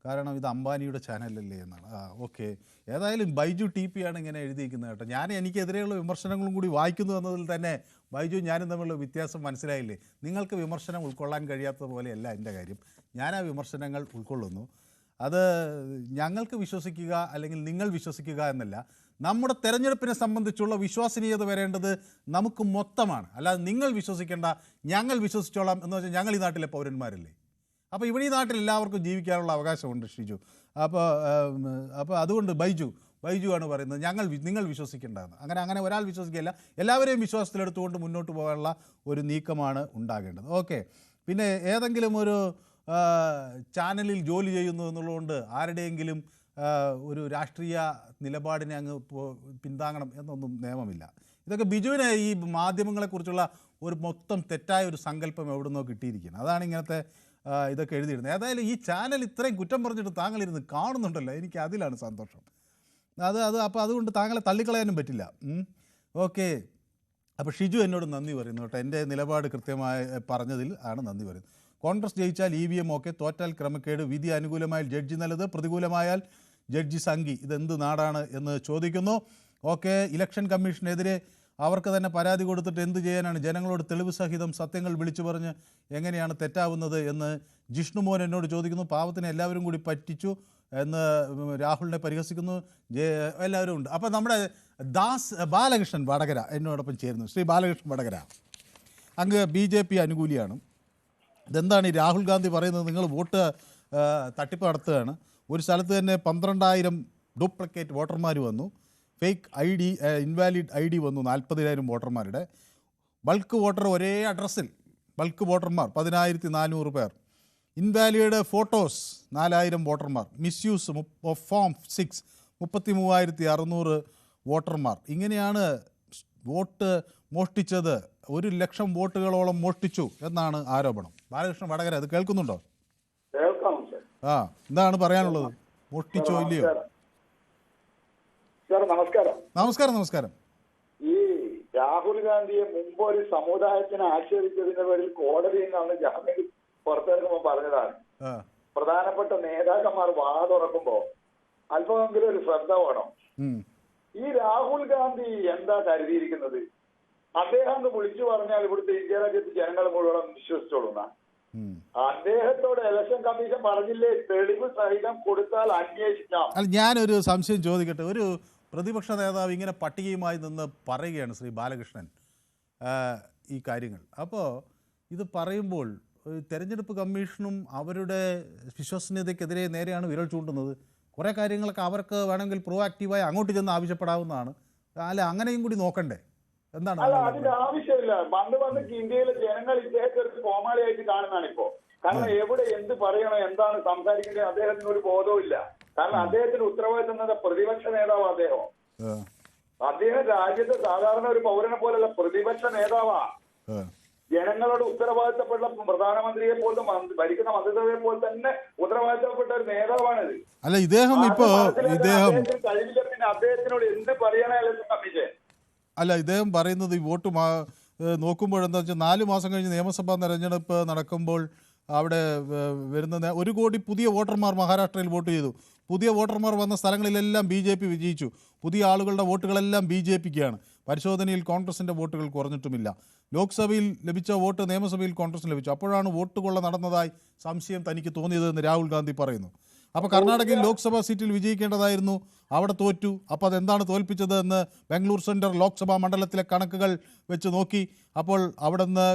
കാരണം ഇത് അംബാനിയുടെ ചാനലല്ലേ എന്നാണ്. ഓക്കെ, ഏതായാലും ബൈജു TP ആണ് ഇങ്ങനെ എഴുതിയിരിക്കുന്നത് കേട്ടോ. എനിക്കെതിരെയുള്ള വിമർശനങ്ങളും കൂടി വായിക്കുന്നു എന്നതിൽ തന്നെ ബൈജു ഞാനും തമ്മിലുള്ള വ്യത്യാസം മനസ്സിലായില്ലേ. നിങ്ങൾക്ക് വിമർശനം ഉൾക്കൊള്ളാൻ കഴിയാത്തത് പോലെയല്ല എൻ്റെ കാര്യം. ഞാൻ ആ വിമർശനങ്ങൾ ഉൾക്കൊള്ളുന്നു. അത് ഞങ്ങൾക്ക് വിശ്വസിക്കുക അല്ലെങ്കിൽ നിങ്ങൾ വിശ്വസിക്കുക എന്നല്ല, നമ്മുടെ തെരഞ്ഞെടുപ്പിനെ സംബന്ധിച്ചുള്ള വിശ്വസനീയത വരേണ്ടത് നമുക്ക് മൊത്തമാണ്. അല്ലാതെ നിങ്ങൾ വിശ്വസിക്കേണ്ട, ഞങ്ങൾ വിശ്വസിച്ചോളാം എന്ന് വെച്ചാൽ ഞങ്ങൾ ഈ നാട്ടിലെ പൗരന്മാരല്ലേ. അപ്പോൾ ഇവിടെ ഈ നാട്ടിൽ എല്ലാവർക്കും ജീവിക്കാനുള്ള അവകാശമുണ്ട് ഷിജു. അപ്പോൾ അതുകൊണ്ട് ബൈജു ആണ് പറയുന്നത് നിങ്ങൾ വിശ്വസിക്കേണ്ടതെന്ന്. അങ്ങനെ ഒരാൾ വിശ്വസിക്കുകയല്ല, എല്ലാവരെയും വിശ്വാസത്തിലെടുത്തുകൊണ്ട് മുന്നോട്ട് പോകാനുള്ള ഒരു നീക്കമാണ് ഉണ്ടാകേണ്ടത്. ഓക്കെ, പിന്നെ ഏതെങ്കിലും ഒരു ചാനലിൽ ജോലി ചെയ്യുന്നു എന്നുള്ളതുകൊണ്ട് ആരുടെയെങ്കിലും ഒരു രാഷ്ട്രീയ നിലപാടിനെ അങ്ങ് പിന്താങ്ങണം എന്നൊന്നും നിയമമില്ല. ഇതൊക്കെ ബിജുവിന് ഈ മാധ്യമങ്ങളെക്കുറിച്ചുള്ള ഒരു മൊത്തം തെറ്റായ ഒരു സങ്കല്പം എവിടെ നിന്നോ കിട്ടിയിരിക്കുന്നത്. അതാണ് ഇങ്ങനത്തെ ഇതൊക്കെ എഴുതിയിടുന്നത്. ഏതായാലും ഈ ചാനൽ ഇത്രയും കുറ്റം പറഞ്ഞിട്ട് താങ്കളിരുന്ന് കാണുന്നുണ്ടല്ലോ, എനിക്ക് അതിലാണ് സന്തോഷം. അപ്പോൾ അതുകൊണ്ട് താങ്കളെ തള്ളിക്കളയാനും പറ്റില്ല. ഓക്കെ, അപ്പോൾ ഷിജു എന്നോട് നന്ദി പറയുന്നു കേട്ടോ. എൻ്റെ നിലപാട് കൃത്യമായി പറഞ്ഞതിൽ ആണ് നന്ദി പറയുന്നത്. കോൺഗ്രസ് ജയിച്ചാൽ EVM ഓക്കെ, തോറ്റാൽ ക്രമക്കേട്, വിധി അനുകൂലമായാൽ ജഡ്ജി നല്ലത്, പ്രതികൂലമായാൽ ജഡ്ജി സംഘി. ഇതെന്ത് നാടാണ് എന്ന് ചോദിക്കുന്നു. ഓക്കെ, ഇലക്ഷൻ കമ്മീഷനെതിരെ അവർക്ക് തന്നെ പരാതി കൊടുത്തിട്ട് എന്ത് ചെയ്യാനാണ്? ജനങ്ങളോട് തെളിവ് സഹിതം സത്യങ്ങൾ വിളിച്ചു പറഞ്ഞ് എങ്ങനെയാണ് തെറ്റാവുന്നത് എന്ന് ജിഷ്ണുമോൻ എന്നോട് ചോദിക്കുന്നു. പാവത്തിനെ എല്ലാവരും കൂടി പറ്റിച്ചു എന്ന് രാഹുലിനെ പരിഹസിക്കുന്നു. എല്ലാവരും ഉണ്ട്. അപ്പോൾ നമ്മുടെ ബാലകൃഷ്ണൻ വടകര എന്നോടൊപ്പം ചേരുന്നു. ശ്രീ ബാലകൃഷ്ണൻ വടകര, അങ്ങ് BJP അനുകൂലിയാണ്. ഇതെന്താണ് ഈ രാഹുൽ ഗാന്ധി പറയുന്നത്? നിങ്ങൾ വോട്ട് തട്ടിപ്പ് നടത്തുകയാണ്. ഒരു സ്ഥലത്ത് തന്നെ 12,000 ഡ്യൂപ്ലിക്കേറ്റ് വോട്ടർമാർ വന്നു, ഫേക്ക് ID ഇൻവാലിഡ് ID വന്നു 40,000 വോട്ടർമാരുടെ. ബൾക്ക് വോട്ടർ ഒരേ അഡ്രസ്സിൽ ബൾക്ക് വോട്ടർമാർ 10,400 പേർ. ഇൻവാലിഡ് ഫോട്ടോസ് 4,000 വോട്ടർമാർ. മിസ്യൂസ് ഓഫ് ഫോം 6 33,600 വോട്ടർമാർ. ഇങ്ങനെയാണ് വോട്ട് മോഷ്ടിച്ചത്. 1,00,000 വോട്ടുകളോളം മോഷ്ടിച്ചു എന്നാണ് ആരോപണം. ബാലകൃഷ്ണൻ വടകര, അത് കേൾക്കുന്നുണ്ടോ? എന്താണ് പറയാനുള്ളത്? മോഷ്ടിച്ചോ ഇല്ലയോ? നമസ്കാരം. ഈ രാഹുൽ ഗാന്ധിയെ മുമ്പ് ഒരു സമുദായത്തിനെ ആക്ഷേപിച്ചതിന്റെ പേരിൽ കോടതിയിൽ നിന്നാണ് ജാമ്യം പുറത്തിറങ്ങുമ്പോൾ പറഞ്ഞതാണ്. പ്രധാനപ്പെട്ട നേതാക്കന്മാർ വാ തുറക്കുമ്പോ അല്പമെങ്കിലും ഒരു ശ്രദ്ധ വേണം. ഈ രാഹുൽ ഗാന്ധി എന്താ കരുതിയിരിക്കുന്നത്? അദ്ദേഹം വിളിച്ചു പറഞ്ഞാൽ ഇവിടുത്തെ ഇന്ത്യ രാജ്യത്ത് ജനങ്ങൾ മുഴുവൻ വിശ്വസിച്ചോളുന്ന അദ്ദേഹത്തോട് ഇലക്ഷൻ കമ്മീഷൻ പറഞ്ഞില്ലേ തെളിവ് സഹിതം കൊടുത്താൽ അന്വേഷിക്കാം. ഞാനൊരു സംശയം ചോദിക്കട്ടെ. ഒരു പ്രതിപക്ഷ നേതാവ് ഇങ്ങനെ പട്ടികയുമായി നിന്ന് പറയുകയാണ് ശ്രീ ബാലകൃഷ്ണൻ ഈ കാര്യങ്ങൾ. അപ്പോൾ ഇത് പറയുമ്പോൾ തെരഞ്ഞെടുപ്പ് കമ്മീഷനും അവരുടെ വിശ്വസനീയതയ്ക്കെതിരെ നേരെയാണ് വിരൽ ചൂണ്ടുന്നത്. കുറേ കാര്യങ്ങളൊക്കെ അവർക്ക് വേണമെങ്കിൽ പ്രോ ആക്റ്റീവായി അങ്ങോട്ട് ചെന്ന് ആവശ്യപ്പെടാവുന്നതാണ്. അല്ല, അങ്ങനെയും കൂടി നോക്കണ്ടേ? എന്താണ്? അല്ല, അതിന്റെ ആവശ്യമില്ല. വന്ന് ഇന്ത്യയിലെ ജനങ്ങൾ ഇദ്ദേഹത്തെ ഒരു കോമാളിയായിട്ട് കാണുന്നതാണ് ഇപ്പോ. കാരണം എവിടെ എന്ത് പറയണോ, എന്താണ് സംസാരിക്കേണ്ടത് അദ്ദേഹത്തിന് ഒരു ബോധവും ഇല്ല. കാരണം അദ്ദേഹത്തിന് ഉത്തരവാദിത്തം പ്രതിപക്ഷ നേതാവ് അദ്ദേഹം രാജ്യത്തെ സാധാരണ ഒരു പൗരനെ പോലുള്ള പ്രതിപക്ഷ നേതാവാ. ജനങ്ങളോട് ഉത്തരവാദിത്തപ്പെട്ട പ്രധാനമന്ത്രിയെ പോലും ഭരിക്കുന്ന മന്ത്രിസഭയെ പോലെ തന്നെ ഉത്തരവാദിത്തപ്പെട്ട ഒരു നേതാവാണിത്. അല്ല, ഇദ്ദേഹം കഴിവില്ല, പിന്നെ അദ്ദേഹത്തിനോട് എന്ത് പറയാനായാലും കമ്മീഷൻ. അല്ല, ഇദ്ദേഹം പറയുന്നത് ഈ വോട്ട് നോക്കുമ്പോഴെന്താ വെച്ചാൽ 4 മാസം കഴിഞ്ഞ് നിയമസഭാ തെരഞ്ഞെടുപ്പ് നടക്കുമ്പോൾ അവിടെ വരുന്ന 1 കോടി പുതിയ വോട്ടർമാർ മഹാരാഷ്ട്രയിൽ വോട്ട് ചെയ്തു. പുതിയ വോട്ടർമാർ വന്ന സ്ഥലങ്ങളിലെല്ലാം BJP വിജയിച്ചു. പുതിയ ആളുകളുടെ വോട്ടുകളെല്ലാം BJPക്കാണ്. പരിശോധനയിൽ കോൺഗ്രസിൻ്റെ വോട്ടുകൾ കുറഞ്ഞിട്ടുമില്ല. ലോക്സഭയിൽ ലഭിച്ച വോട്ട് നിയമസഭയിൽ കോൺഗ്രസിന് ലഭിച്ചു. അപ്പോഴാണ് വോട്ട് കൊള്ള നടന്നതായി സംശയം തനിക്ക് തോന്നിയതെന്ന് രാഹുൽ ഗാന്ധി പറയുന്നു. അപ്പോൾ കർണാടകയിൽ ലോക്സഭാ സീറ്റിൽ വിജയിക്കേണ്ടതായിരുന്നു, അവിടെ തോറ്റു. അപ്പോൾ അതെന്താണ് തോൽപ്പിച്ചത് എന്ന് ബാംഗ്ലൂർ സെൻട്രൽ ലോക്സഭാ മണ്ഡലത്തിലെ കണക്കുകൾ വെച്ച് നോക്കി. അപ്പോൾ അവിടെ നിന്ന്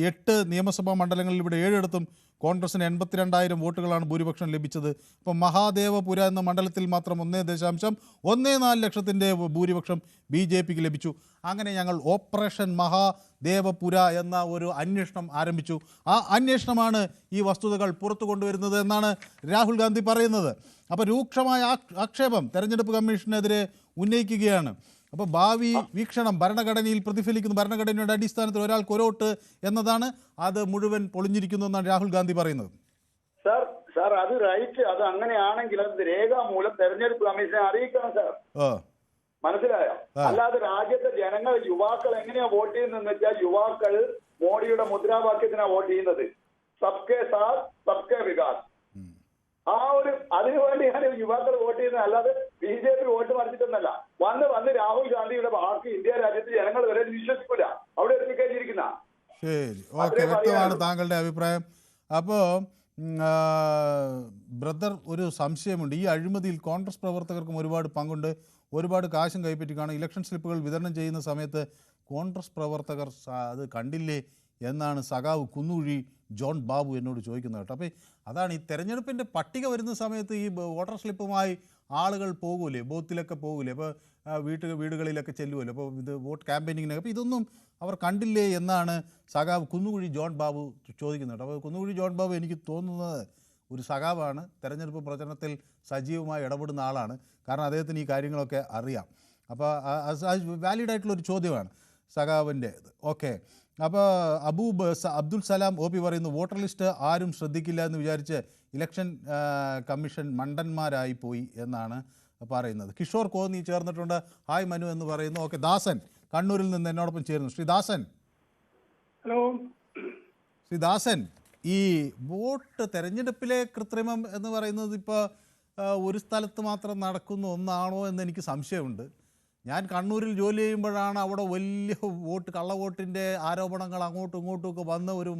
8 നിയമസഭാ മണ്ഡലങ്ങളിൽ ഇവിടെ 7 ഇടത്തും കോൺഗ്രസിന് 82,000 വോട്ടുകളാണ് ഭൂരിപക്ഷം ലഭിച്ചത്. ഇപ്പം മഹാദേവപുര എന്ന മണ്ഡലത്തിൽ മാത്രം 1.14 ലക്ഷത്തിൻ്റെ ഭൂരിപക്ഷം BJPക്ക് ലഭിച്ചു. അങ്ങനെ ഞങ്ങൾ ഓപ്പറേഷൻ മഹാദേവപുര എന്ന ഒരു അന്വേഷണം ആരംഭിച്ചു. ആ അന്വേഷണമാണ് ഈ വസ്തുതകൾ പുറത്തു കൊണ്ടുവരുന്നത് എന്നാണ് രാഹുൽ ഗാന്ധി പറയുന്നത്. അപ്പോൾ രൂക്ഷമായ ആക്ഷേപം തെരഞ്ഞെടുപ്പ് കമ്മീഷനെതിരെ ഉന്നയിക്കുകയാണ്. അപ്പോൾ ഭാവി വീക്ഷണം ഭരണഘടനയിൽ പ്രതിഫലിക്കുന്നു. ഭരണഘടനയുടെ അടിസ്ഥാനത്തിൽ ഒരാൾക്ക് ഒരു വോട്ട് എന്നതാണ്, അത് മുഴുവൻ പൊളിഞ്ഞിരിക്കുന്നു എന്നാണ് രാഹുൽ ഗാന്ധി പറയുന്നത്. സാർ അത് റൈറ്റ്, അത് അങ്ങനെയാണെങ്കിൽ അത് രേഖാമൂലം തെരഞ്ഞെടുപ്പ് കമ്മീഷനെ അറിയിക്കണം സാർ. മനസ്സിലായോ? അല്ലാതെ രാജ്യത്തെ ജനങ്ങൾ, യുവാക്കൾ എങ്ങനെയാ വോട്ട് ചെയ്യുന്നതെന്ന് വെച്ചാൽ യുവാക്കൾ മോഡിയുടെ മുദ്രാവാക്യത്തിനാണ് വോട്ട് ചെയ്യുന്നത്. സബ്കെ സാത്ത് സബ്കെ വികാസ്. ആ ഒരു അതിനു വേണ്ടിയാണ് യുവാക്കൾ വോട്ട് ചെയ്യുന്നത്, അല്ലാതെ BJP വോട്ട് മറിച്ചിട്ടൊന്നല്ല. വന്ന് രാഹുൽ ഗാന്ധിയുടെ വാക്ക് ഇന്ത്യ രാജ്യത്ത് ജനങ്ങൾ വരെ വിശ്വസിക്കില്ല, അവിടെ എത്തിക്കഴിഞ്ഞിരിക്കുന്ന. ശരി, ഓക്കെ, വ്യക്തമാണ് താങ്കളുടെ അഭിപ്രായം. അപ്പോൾ ബ്രദർ, ഒരു സംശയമുണ്ട്. ഈ അഴിമതിയിൽ കോൺഗ്രസ് പ്രവർത്തകർക്കും ഒരുപാട് പങ്കുണ്ട്. ഒരുപാട് കാശും കൈപ്പറ്റി കാണും. ഇലക്ഷൻ സ്ലിപ്പുകൾ വിതരണം ചെയ്യുന്ന സമയത്ത് കോൺഗ്രസ് പ്രവർത്തകർ അത് കണ്ടില്ലേ എന്നാണ് സഖാവ് കുന്നുകുഴി ജോൺ ബാബു എന്നോട് ചോദിക്കുന്നത് കേട്ടോ. അപ്പോൾ അതാണ് ഈ തെരഞ്ഞെടുപ്പിൻ്റെ പട്ടിക വരുന്ന സമയത്ത് ഈ വോട്ടർ സ്ലിപ്പുമായി ആളുകൾ പോകൂലേ, ബൂത്തിലൊക്കെ പോകൂലേ, അപ്പോൾ വീടുകളിലൊക്കെ ചെല്ലുമല്ലോ, അപ്പോൾ ഇത് വോട്ട് ക്യാമ്പയിനിങ്ങിനൊക്കെ. അപ്പോൾ ഇതൊന്നും അവർ കണ്ടില്ലേ എന്നാണ് സഖാവ് കുന്നുകുഴി ജോൺ ബാബു ചോദിക്കുന്നത് കേട്ടോ. അപ്പോൾ കുന്നുകുഴി ജോൺ ബാബു എനിക്ക് തോന്നുന്നത് ഒരു സഖാവാണ്, തെരഞ്ഞെടുപ്പ് പ്രചരണത്തിൽ സജീവമായി ഇടപെടുന്ന ആളാണ്. കാരണം അദ്ദേഹത്തിന് ഈ കാര്യങ്ങളൊക്കെ അറിയാം. അപ്പോൾ വാലിഡായിട്ടുള്ളൊരു ചോദ്യമാണ് സഖാവിൻ്റെ. ഓക്കെ, അപ്പോൾ അബ്ദുൽ സലാം OP പറയുന്നു, വോട്ടർ ലിസ്റ്റ് ആരും ശ്രദ്ധിക്കില്ല എന്ന് വിചാരിച്ച് ഇലക്ഷൻ കമ്മീഷൻ മണ്ടന്മാരായി പോയി എന്നാണ് പറയുന്നത്. കിഷോർ കോന്നി ചേർന്നിട്ടുണ്ട്. ഹായ് മനു എന്ന് പറയുന്നു. ഓക്കെ, ദാസൻ കണ്ണൂരിൽ നിന്ന് എന്നോടൊപ്പം ചേരുന്നു. ശ്രീദാസൻ. ഹലോ. ശ്രീദാസൻ, ഈ വോട്ട് തെരഞ്ഞെടുപ്പിലെ കൃത്രിമം എന്ന് പറയുന്നത് ഇപ്പോൾ ഒരു സ്ഥലത്ത് മാത്രം നടക്കുന്ന ഒന്നാണോ എന്ന് എനിക്ക് സംശയമുണ്ട്. ഞാൻ കണ്ണൂരിൽ ജോലി ചെയ്യുമ്പോഴാണ് അവിടെ വലിയ കള്ളവോട്ടിൻ്റെ ആരോപണങ്ങൾ അങ്ങോട്ടും ഇങ്ങോട്ടും ഒക്കെ വന്ന് ഒരു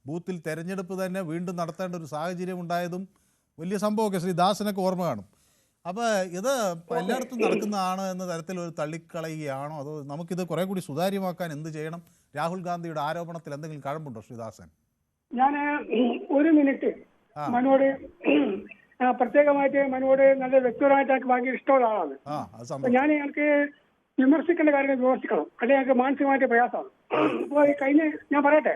ബൂത്തിൽ തെരഞ്ഞെടുപ്പ് തന്നെ വീണ്ടും നടത്തേണ്ട ഒരു സാഹചര്യം ഉണ്ടായതും വലിയ സംഭവമൊക്കെ ശ്രീദാസനൊക്കെ ഓർമ്മ കാണും. അപ്പോൾ ഇത് എല്ലായിടത്തും നടക്കുന്നതാണ് എന്ന തരത്തിൽ ഒരു തള്ളിക്കളയുകയാണോ, അതോ നമുക്കിത് കുറേ കൂടി സുതാര്യമാക്കാൻ എന്ത് ചെയ്യണം? രാഹുൽ ഗാന്ധിയുടെ ആരോപണത്തിൽ എന്തെങ്കിലും കഴമ്പുണ്ടോ ശ്രീദാസൻ? ഞാൻ ഒരു മിനിറ്റ് മനോട് പ്രത്യേകമായിട്ട് മനോട് നല്ല വ്യക്തിപരമായിട്ട് എനിക്ക് ഭയങ്കര ഇഷ്ടമുള്ള ആളാണ്. ഞാൻ എനിക്ക് വിമർശിക്കേണ്ട കാര്യങ്ങൾ വിമർശിക്കണം, അല്ലെങ്കിൽ എനിക്ക് മാനസികമായിട്ട് പ്രയാസമാണ്. അപ്പോൾ കഴിഞ്ഞ ഞാൻ പറയട്ടെ,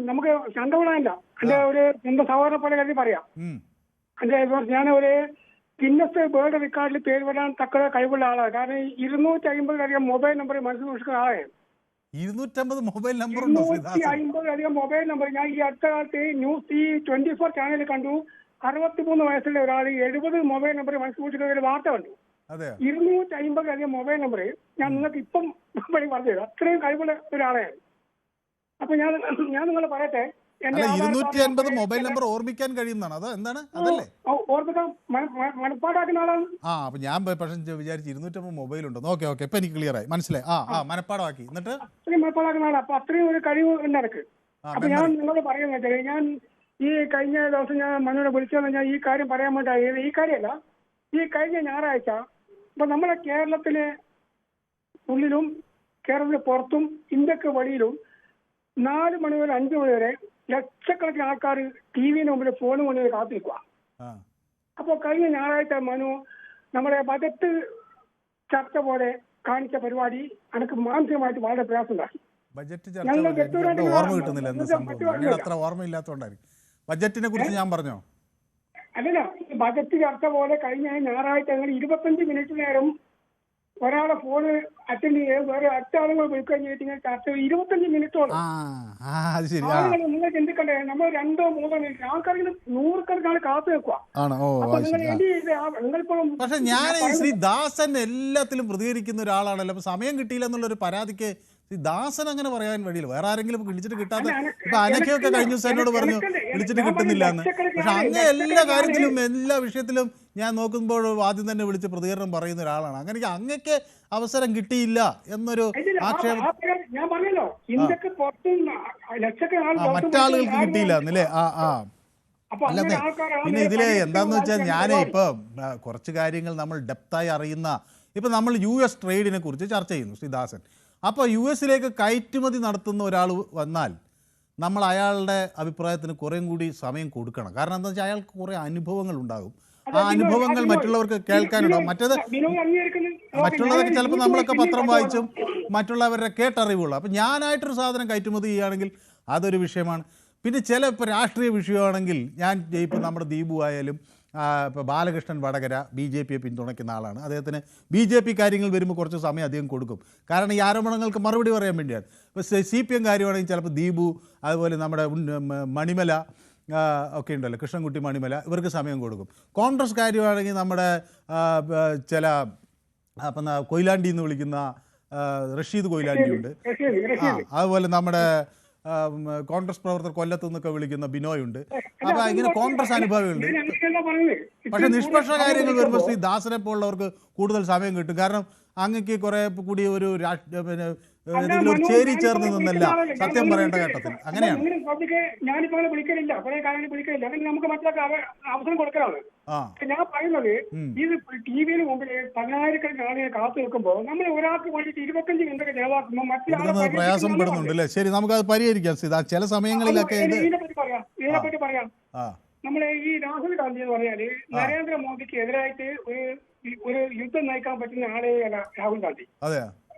നമുക്ക് ശങ്കവിളല്ല, എൻ്റെ ഒരു സ്വന്തം സഹോദരനെ പോലെ കരുതി പറയാം. ഞാൻ ഒരു ഗിന്നസ് വേൾഡ് റെക്കോർഡിൽ പേര് വരാൻ തക്ക കഴിവുള്ള ആളാണ്. കാരണം 250 മൊബൈൽ നമ്പർ മനസ്സിൽ സൂക്ഷിക്കുന്ന ആളാണ്. 250 മൊബൈൽ നമ്പർ മൊബൈൽ നമ്പർ. ഞാൻ ഈ അടുത്ത കാലത്ത് ന്യൂസ് 24 ചാനലിൽ കണ്ടു, 63 വയസ്സുള്ള ഒരാൾ 70 മൊബൈൽ നമ്പർ മനസ്സിൽ സൂക്ഷിക്കുന്ന ഒരു വാർത്ത കണ്ടു. 250 മൊബൈൽ നമ്പർ ഞാൻ നിങ്ങൾക്ക് ഇപ്പം പറഞ്ഞു തരാം. അത്രയും കഴിവുള്ള ഒരാളെയാണ്. അപ്പൊ ഞാൻ നിങ്ങൾ പറയട്ടെ, 250 മൊബൈൽ നമ്പർ ഓർമ്മിക്കാൻ കഴിയുന്നതാണ്. അത് എന്താണ്, അതല്ലേ ഓർമ്മിക്കാൻ മനപ്പാടാക്കുന്ന ആളാണ്. അപ്പൊ ഞാൻ പക്ഷെ വിചാരിച്ചു 250 മൊബൈൽ ഉണ്ടോ. ഓക്കെ, ഇപ്പൊ എനിക്ക് ക്ലിയർ ആയി, മനസ്സിലായി. മനപ്പാടമാക്കി. എന്നിട്ട് അത്രയും മനപ്പാടാക്കുന്ന ആളാണ്. അപ്പൊ അത്രയും ഒരു കഴിവ് ഉണ്ടാർക്ക്. അപ്പൊ ഞാൻ നിങ്ങളോട് പറയുന്ന വെച്ചാൽ, ഞാൻ ഈ കഴിഞ്ഞ ദിവസം ഞാൻ മനോട് വിളിച്ചതെന്ന് ഞാൻ ഈ കാര്യം പറയാൻ വേണ്ടി, ഈ കാര്യമല്ല, ഈ കഴിഞ്ഞ ഞായറാഴ്ച ഇപ്പൊ നമ്മുടെ കേരളത്തിലെ ഉള്ളിലും കേരളത്തിന് പുറത്തും ഇന്ത്യക്ക് വെളിയിലും 4 മണി മുതൽ 5 മണി വരെ ലക്ഷക്കണക്കിന് ആൾക്കാർ TV മുമ്പിൽ ഫോണ് മുന്നിൽ കാത്തിരിക്കുക. അപ്പോൾ കഴിഞ്ഞ ഞായറാഴ്ച മനു നമ്മുടെ ബജറ്റ് ചർച്ച പോലെ കാണിച്ച പരിപാടി എനിക്ക് മാനസികമായിട്ട് വളരെ പ്രയാസം ഉണ്ടാക്കി. ബജറ്റിനെ കുറിച്ച് ഞാൻ പറഞ്ഞോ? അല്ലല്ല, ഈ ബജറ്റ് ചർച്ച പോലെ കഴിഞ്ഞ ഞായറാഴ്ച ഞങ്ങൾ 25 മിനിറ്റ് നേരം ഒരാളെ ഫോണ് അറ്റൻഡ് ചെയ്ത് വേറെ 8 ആളുകൾ വിളിക്കഴിഞ്ഞിട്ട് ചർച്ച 25 മിനിറ്റോളം. നിങ്ങൾ ചിന്തിക്കണ്ടേ, നമ്മൾ 2-3 മിനിറ്റ് ആൾക്കാർക്ക് 100 കാത്തു വെക്കുക. പക്ഷെ ഞാൻ ശ്രീ ദാസൻ എല്ലാത്തിലും പ്രതികരിക്കുന്ന ഒരാളാണല്ലോ. അപ്പൊ സമയം കിട്ടിയില്ല എന്നുള്ളൊരു പരാതിക്ക് ദാസൻ അങ്ങനെ പറയാൻ വഴിയില്ല. വേറെ ആരെങ്കിലും വിളിച്ചിട്ട് കിട്ടാത്ത, ഇപ്പൊ അനക്കൊക്കെ കഴിഞ്ഞ ദിവസം എന്നോട് പറഞ്ഞു വിളിച്ചിട്ട് കിട്ടുന്നില്ല എന്ന്. പക്ഷെ അങ്ങ് എല്ലാ കാര്യത്തിലും എല്ലാ വിഷയത്തിലും ഞാൻ നോക്കുമ്പോൾ ആദ്യം തന്നെ വിളിച്ച് പ്രതികരണം പറയുന്ന ഒരാളാണ്. അങ്ങനെ അങ്ങക്ക് അവസരം കിട്ടിയില്ല എന്നൊരു ആക്ഷേപം മറ്റാളുകൾക്ക് കിട്ടിയില്ല എന്നല്ലേ? അല്ലെന്നേ. പിന്നെ ഇതില് എന്താന്ന് വെച്ചാൽ, ഞാൻ ഇപ്പൊ കുറച്ച് കാര്യങ്ങൾ നമ്മൾ ഡെപ്തായി അറിയുന്ന, ഇപ്പൊ നമ്മൾ US ട്രേഡിനെ കുറിച്ച് ചർച്ച ചെയ്യുന്നു ശ്രീദാസൻ. അപ്പോൾ US കയറ്റുമതി നടത്തുന്ന ഒരാൾ വന്നാൽ നമ്മൾ അയാളുടെ അഭിപ്രായത്തിന് കുറേയും കൂടി സമയം കൊടുക്കണം. കാരണം എന്താ വെച്ചാൽ അയാൾക്ക് കുറേ അനുഭവങ്ങൾ ഉണ്ടാകും. ആ അനുഭവങ്ങൾ മറ്റുള്ളവർക്ക് കേൾക്കാനുണ്ടാവും. മറ്റുള്ളവർക്ക് ചിലപ്പോൾ നമ്മളൊക്കെ പത്രം വായിച്ചും മറ്റുള്ളവരുടെ കേട്ടറിവുള്ളൂ. അപ്പം ഞാനായിട്ടൊരു സാധനം കയറ്റുമതി ചെയ്യുകയാണെങ്കിൽ അതൊരു വിഷയമാണ്. പിന്നെ ഇപ്പോൾ രാഷ്ട്രീയ വിഷയമാണെങ്കിൽ ഞാൻ ഇപ്പോൾ നമ്മുടെ ദീപു ആയാലും ഇപ്പോൾ ബാലകൃഷ്ണൻ വടകര BJP പിന്തുണയ്ക്കുന്ന ആളാണ്. അദ്ദേഹത്തിന് BJP കാര്യങ്ങൾ വരുമ്പോൾ കുറച്ച് സമയം അധികം കൊടുക്കും. കാരണം ഈ ആരോപണങ്ങൾക്ക് മറുപടി പറയാൻ വേണ്ടിയാണ്. ഇപ്പോൾ CPM കാര്യമാണെങ്കിൽ ചിലപ്പോൾ ദീപു, അതുപോലെ നമ്മുടെ മണിമല ഒക്കെ ഉണ്ടല്ലോ, കൃഷ്ണൻകുട്ടി മണിമല, ഇവർക്ക് സമയം കൊടുക്കും. കോൺഗ്രസ് കാര്യമാണെങ്കിൽ നമ്മുടെ ചില അപ്പം കൊയിലാണ്ടി എന്ന് വിളിക്കുന്ന റഷീദ് കൊയിലാണ്ടിയുണ്ട്. അതുപോലെ നമ്മുടെ കോൺഗ്രസ് പ്രവർത്തകർ കൊല്ലത്തു നിന്നൊക്കെ വിളിക്കുന്ന ബിനോയ് ഉണ്ട്. അപ്പോൾ ഇങ്ങനെ കോൺഗ്രസ് അനുഭാവികളുണ്ട്. പക്ഷേ നിഷ്പക്ഷ കാര്യങ്ങൾ വരുമ്പോൾ ശ്രീ ദാസനെ പോലുള്ളവർക്ക് കൂടുതൽ സമയം കിട്ടും. കാരണം അങ്ങക്ക് കുറെ കൂടി ഒരു ഏതെങ്കിലും ഒരു ചേരി ചേർന്ന് നിന്നല്ല സത്യം പറയേണ്ട ഘട്ടത്തിൽ. അങ്ങനെയാണ്. ഞാനിപ്പോ വിളിക്കലില്ല, കുറെ കാര്യങ്ങൾ വിളിക്കലില്ല. അങ്ങനെ നമുക്ക് മറ്റൊക്കെ അവസരം കൊടുക്കലാണ്. ഞാൻ പറയുന്നത്, ഇത് TV-ന് മുമ്പിൽ 10,000-കണക്കിന് ആളുകൾ കാത്തു നിൽക്കുമ്പോൾ നമ്മൾ ഒരാൾക്ക് വേണ്ടിയിട്ട് 25 മിനിറ്റൊക്കെ ചെലവാക്കുമ്പോൾ മറ്റൊരാളെ പ്രയാസപ്പെടുന്നുണ്ട് അല്ലേ? ശരി, നമുക്കത് പരിഹരിക്കാം. ചില സമയങ്ങളിലൊക്കെ ഇതിനെപ്പറ്റി പറയാം. നമ്മളെ ഈ രാഹുൽ ഗാന്ധി എന്ന് പറഞ്ഞാല് നരേന്ദ്രമോദിക്ക് എതിരായിട്ട് ഒരു യുദ്ധം നയിക്കാൻ പറ്റുന്ന ആളെയല്ല രാഹുൽ ഗാന്ധി.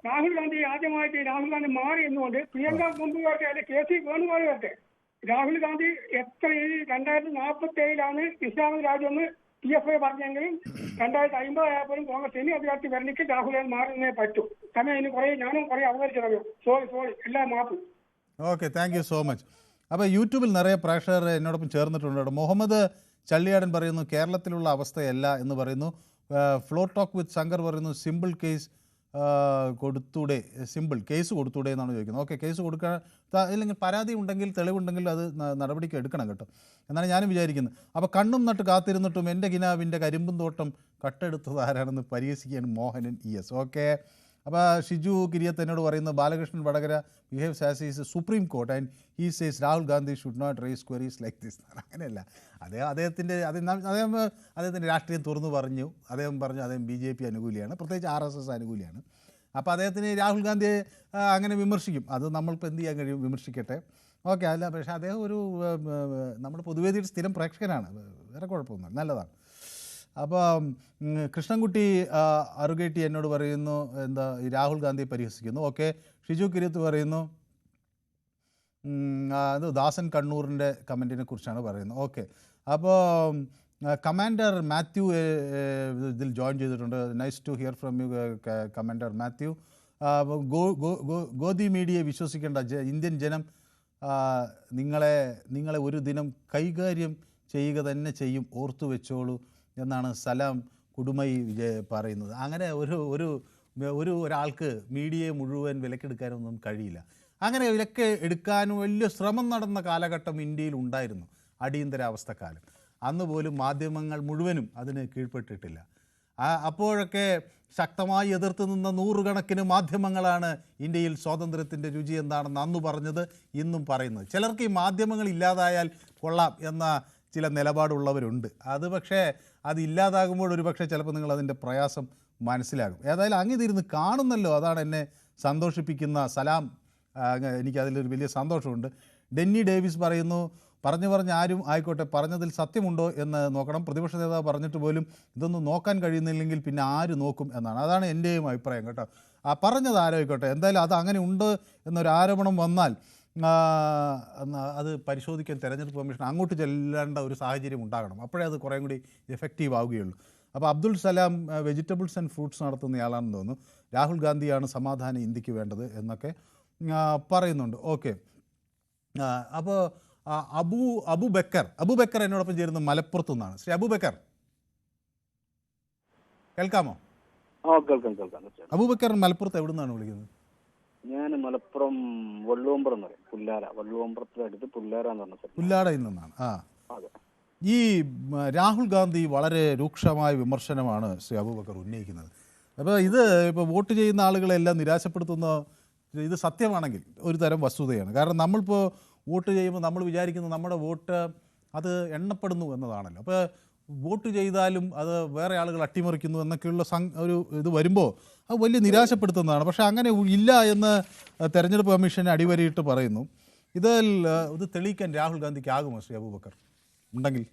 രാഹുൽ ഗാന്ധി ആദ്യമായിട്ട് രാഹുൽ ഗാന്ധി മാറി എന്നുകൊണ്ട് പ്രിയങ്ക ഗാന്ധി വരട്ടെ, അല്ലെ KC വേണുഗോപാൽ വരട്ടെ, രാഹുൽ ഗാന്ധി എത്ര 2047 ഇസ്ലാമിക് രാജ്യമെന്ന് PFI പറഞ്ഞെങ്കിലും 2050 ആയപ്പോഴും കോൺഗ്രസ് അധികാരത്തിൽ വരണിക്ക് രാഹുൽ ഗാന്ധി മാറുന്നേ പറ്റൂ. സമയം ഇനി ഞാനും കുറെ അവതരിച്ചറിയോ. സോറി എല്ലാം മാപ്പ്. Okay, thank you so much. അപ്പോൾ യൂട്യൂബിൽ നിറയെ പ്രേക്ഷകർ എന്നോടൊപ്പം ചേർന്നിട്ടുണ്ട്. മുഹമ്മദ് ചള്ളിയാടൻ പറയുന്നു കേരളത്തിലുള്ള അവസ്ഥയല്ല എന്ന് പറയുന്നു. ഫ്ലോർ ടോക്ക് വിത്ത് ശങ്കർ പറയുന്നു സിമ്പിൾ കേസ് കൊടുത്തൂടെ എന്നാണ് ചോദിക്കുന്നത്. ഓക്കെ, കേസ് കൊടുക്കാൻ ഇല്ലെങ്കിൽ പരാതി ഉണ്ടെങ്കിൽ തെളിവുണ്ടെങ്കിൽ അത് നടപടിക്ക് എടുക്കണം കേട്ടോ എന്നാണ് ഞാനും വിചാരിക്കുന്നത്. അപ്പോൾ കണ്ണും നട്ട് കാത്തിരുന്നിട്ടും എൻ്റെ കിനാവിൻ്റെ കരിമ്പും തോട്ടം കട്ടെടുത്തത് ആരാണെന്ന് പരിഹസിക്കുകയാണ് മോഹനൻ ES. ഓക്കെ, അപ്പോൾ ഷിജു കിരിയത്ത് എന്നോട് പറയുന്നത് Balakrishnan Vadakara behaves as is supreme court and he says Rahul Gandhi should not raise queries like this. അങ്ങനെയല്ല, അദ്ദേഹത്തിൻ്റെ രാഷ്ട്രീയം തുറന്നു പറഞ്ഞു. അദ്ദേഹം BJP അനുകൂലിയാണ്, പ്രത്യേകിച്ച് RSS അനുകൂലിയാണ്. അപ്പോൾ അദ്ദേഹത്തിന് രാഹുൽ ഗാന്ധിയെ അങ്ങനെ വിമർശിക്കും. അത് നമ്മളിപ്പോൾ എന്ത് ചെയ്യാൻ കഴിയും, വിമർശിക്കട്ടെ. ഓക്കെ, അല്ല പക്ഷേ അദ്ദേഹം ഒരു നമ്മുടെ പൊതുവേദിയുടെ സ്ഥിരം പ്രേക്ഷകനാണ്, വേറെ കുഴപ്പമൊന്നും, നല്ലതാണ്. അപ്പോൾ കൃഷ്ണൻകുട്ടി അറുകേട്ടി എന്നോട് പറയുന്നു എന്താ രാഹുൽ ഗാന്ധിയെ പരിഹസിക്കുന്നു. ഓക്കെ, ഷിജു കിരിയത്ത് പറയുന്നു അത് ദാസൻ കണ്ണൂരിൻ്റെ കമൻറ്റിനെ കുറിച്ചാണ് പറയുന്നത്. ഓക്കെ, അപ്പോൾ കമാൻഡർ മാത്യു ഇതിൽ ജോയിൻ ചെയ്തിട്ടുണ്ട്. Nice to hear from you commander Mathew. Godi മീഡിയയെ വിശ്വസിക്കേണ്ട ഇന്ത്യൻ ജനം നിങ്ങളെ ഒരു ദിനം കൈകാര്യം ചെയ്യുക തന്നെ ചെയ്യും, ഓർത്തു വെച്ചോളൂ എന്നാണ് സലാം കുടുമൈ പറയുന്നത്. അങ്ങനെ ഒരാൾക്ക് മീഡിയയെ മുഴുവൻ വിലക്കെടുക്കാനൊന്നും കഴിയില്ല. അങ്ങനെ വിലക്ക് എടുക്കാനും വലിയ ശ്രമം നടന്ന കാലഘട്ടം ഇന്ത്യയിൽ ഉണ്ടായിരുന്നു, അടിയന്തരാവസ്ഥക്കാലം. അന്ന് പോലും മാധ്യമങ്ങൾ മുഴുവനും അതിന് കീഴ്പ്പെട്ടിട്ടില്ല. അപ്പോഴൊക്കെ ശക്തമായി എതിർത്ത് നിന്ന നൂറുകണക്കിന് മാധ്യമങ്ങളാണ് ഇന്ത്യയിൽ സ്വാതന്ത്ര്യത്തിൻ്റെ രുചി എന്താണെന്ന് അന്ന് പറഞ്ഞത്, ഇന്നും പറയുന്നത്. ചിലർക്ക് ഈ മാധ്യമങ്ങൾ ഇല്ലാതായാൽ കൊള്ളാം എന്ന ചില നിലപാടുള്ളവരുണ്ട്. അത് പക്ഷേ അതില്ലാതാകുമ്പോൾ ഒരു പക്ഷേ ചിലപ്പോൾ നിങ്ങളതിൻ്റെ പ്രയാസം മനസ്സിലാകും. ഏതായാലും അങ്ങ് കാണുന്നല്ലോ, അതാണ് എന്നെ സന്തോഷിപ്പിക്കുന്ന. സലാം, എനിക്കതിലൊരു വലിയ സന്തോഷമുണ്ട്. ഡെന്നി ഡേവിസ് പറയുന്നു പറഞ്ഞ് ആരും ആയിക്കോട്ടെ, പറഞ്ഞതിൽ സത്യമുണ്ടോ എന്ന് നോക്കണം. പ്രതിപക്ഷ നേതാവ് പറഞ്ഞിട്ട് പോലും ഇതൊന്നും നോക്കാൻ കഴിയുന്നില്ലെങ്കിൽ പിന്നെ ആര് നോക്കും എന്നാണ്. അതാണ് എൻ്റെയും അഭിപ്രായം കേട്ടോ. പറഞ്ഞത് ആരോയിക്കോട്ടെ, എന്തായാലും അത് അങ്ങനെ ഉണ്ട് എന്നൊരു ആരോപണം വന്നാൽ അത് പരിശോധിക്കാൻ തെരഞ്ഞെടുപ്പ് കമ്മീഷൻ അങ്ങോട്ട് ചെല്ലേണ്ട ഒരു സാഹചര്യം ഉണ്ടാകണം. അപ്പോഴേ അത് കുറേ കൂടി എഫക്റ്റീവ് ആവുകയുള്ളൂ. അപ്പോൾ Abdul Salam vegetables and fruits നടത്തുന്നയാളാണെന്ന് തോന്നുന്നു. രാഹുൽ ഗാന്ധിയാണ് സമാധാനം ഇന്ത്യക്ക് വേണ്ടത് എന്നൊക്കെ പറയുന്നുണ്ട്. ഓക്കെ, അപ്പോൾ അബുബക്കർ എന്നോടൊപ്പം ചേരുന്നത് മലപ്പുറത്തു നിന്നാണ്. ശ്രീ അബുബക്കർ, കേൾക്കാമോ? അബുബക്കർ മലപ്പുറത്ത് എവിടെ നിന്നാണ് വിളിക്കുന്നത്? ഞാൻ മലപ്പുറം വള്ളുവമ്പ്രം എന്ന് പറയും, വള്ളുവമ്പ്രത്തിന് അടുത്ത് പുല്ലാര എന്ന് പറഞ്ഞ സ്ഥലം, പുല്ലാടയിൽ നിന്നാണ്. ഈ രാഹുൽ ഗാന്ധി വളരെ രൂക്ഷമായ വിമർശനമാണ് ശ്രീ അബൂബക്കർ ഉന്നയിക്കുന്നത്. അപ്പോൾ ഇപ്പോൾ വോട്ട് ചെയ്യുന്ന ആളുകളെല്ലാം നിരാശപ്പെടുത്തുന്ന ഇത് സത്യമാണെങ്കിൽ ഒരു തരം വസ്തുതയാണ്. കാരണം നമ്മളിപ്പോൾ വോട്ട് ചെയ്യുമ്പോൾ നമ്മൾ വിചാരിക്കുന്നത് നമ്മുടെ വോട്ട് അത് എണ്ണപ്പെടുന്നു എന്നതാണല്ലോ. അപ്പോൾ വോട്ട് ചെയ്താലും അത് വേറെ ആളുകൾ അട്ടിമറിക്കുന്നു എന്നൊക്കെയുള്ള ഒരു ഇത് വരുമ്പോൾ അത് വലിയ നിരാശപ്പെടുത്തുന്നതാണ്. പക്ഷേ അങ്ങനെ ഇല്ല എന്ന് തെരഞ്ഞെടുപ്പ് കമ്മീഷൻ അടിവരയിട്ട് പറയുന്നു. ഇത് തെളിയിക്കാൻ രാഹുൽ ഗാന്ധിക്ക് ആകുമോ ശ്രീ അബൂബക്കർ? ഉണ്ടെങ്കിൽ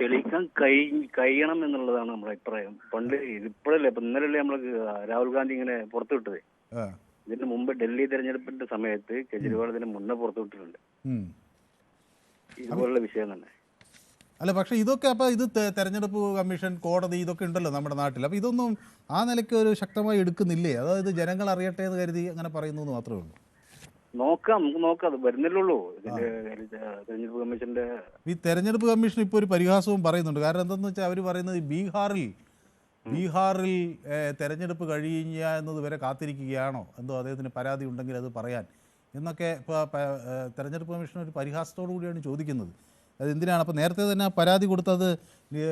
തെളിയിക്കാൻ കഴിയണം എന്നുള്ളതാണ് നമ്മുടെ അഭിപ്രായം. പണ്ട് ഇപ്പോഴല്ലേ, ഇപ്പൊ ഇന്നലല്ലേ നമ്മൾ രാഹുൽ ഗാന്ധി ഇങ്ങനെ പുറത്തുവിട്ടത്. ഇതിന് മുമ്പ് ഡൽഹി തെരഞ്ഞെടുപ്പിന്റെ സമയത്ത് കെജ്രിവാൾ ഇതിന് മുന്നേ പുറത്തുവിട്ടിട്ടുണ്ട് ഇതുപോലുള്ള വിഷയം തന്നെ. അല്ല, പക്ഷേ ഇതൊക്കെ അപ്പോൾ ഇത് തെരഞ്ഞെടുപ്പ് കമ്മീഷൻ, കോടതി ഇതൊക്കെ ഉണ്ടല്ലോ നമ്മുടെ നാട്ടിൽ. അപ്പോൾ ഇതൊന്നും ആ നിലയ്ക്ക് ഒരു ശക്തമായി എടുക്കുന്നില്ലേ? അതായത് ജനങ്ങൾ അറിയട്ടെ എന്ന് കരുതി അങ്ങനെ പറയുന്നു എന്ന് മാത്രമേ ഉള്ളൂ. നമുക്ക് നോക്കാം, അത് വരുന്നില്ലുള്ളൂ. തെരഞ്ഞെടുപ്പ് കമ്മീഷന്റെ ഈ തെരഞ്ഞെടുപ്പ് കമ്മീഷൻ ഇപ്പോൾ ഒരു പരിഹാസവും പറയുന്നുണ്ട്. കാരണം എന്താണെന്ന് വെച്ചാൽ അവർ പറയുന്നത് ബീഹാറിൽ തെരഞ്ഞെടുപ്പ് കഴിഞ്ഞ എന്നത് വരെ കാത്തിരിക്കുകയാണോ എന്തോ, അദ്ദേഹത്തിന് പരാതി ഉണ്ടെങ്കിൽ അത് പറയാൻ എന്നൊക്കെ ഇപ്പോൾ തെരഞ്ഞെടുപ്പ് കമ്മീഷൻ ഒരു പരിഹാസത്തോടു കൂടിയാണ് ചോദിക്കുന്നത്. അത് എന്തിനാണ്? അപ്പോൾ നേരത്തെ തന്നെ പരാതി കൊടുത്തത്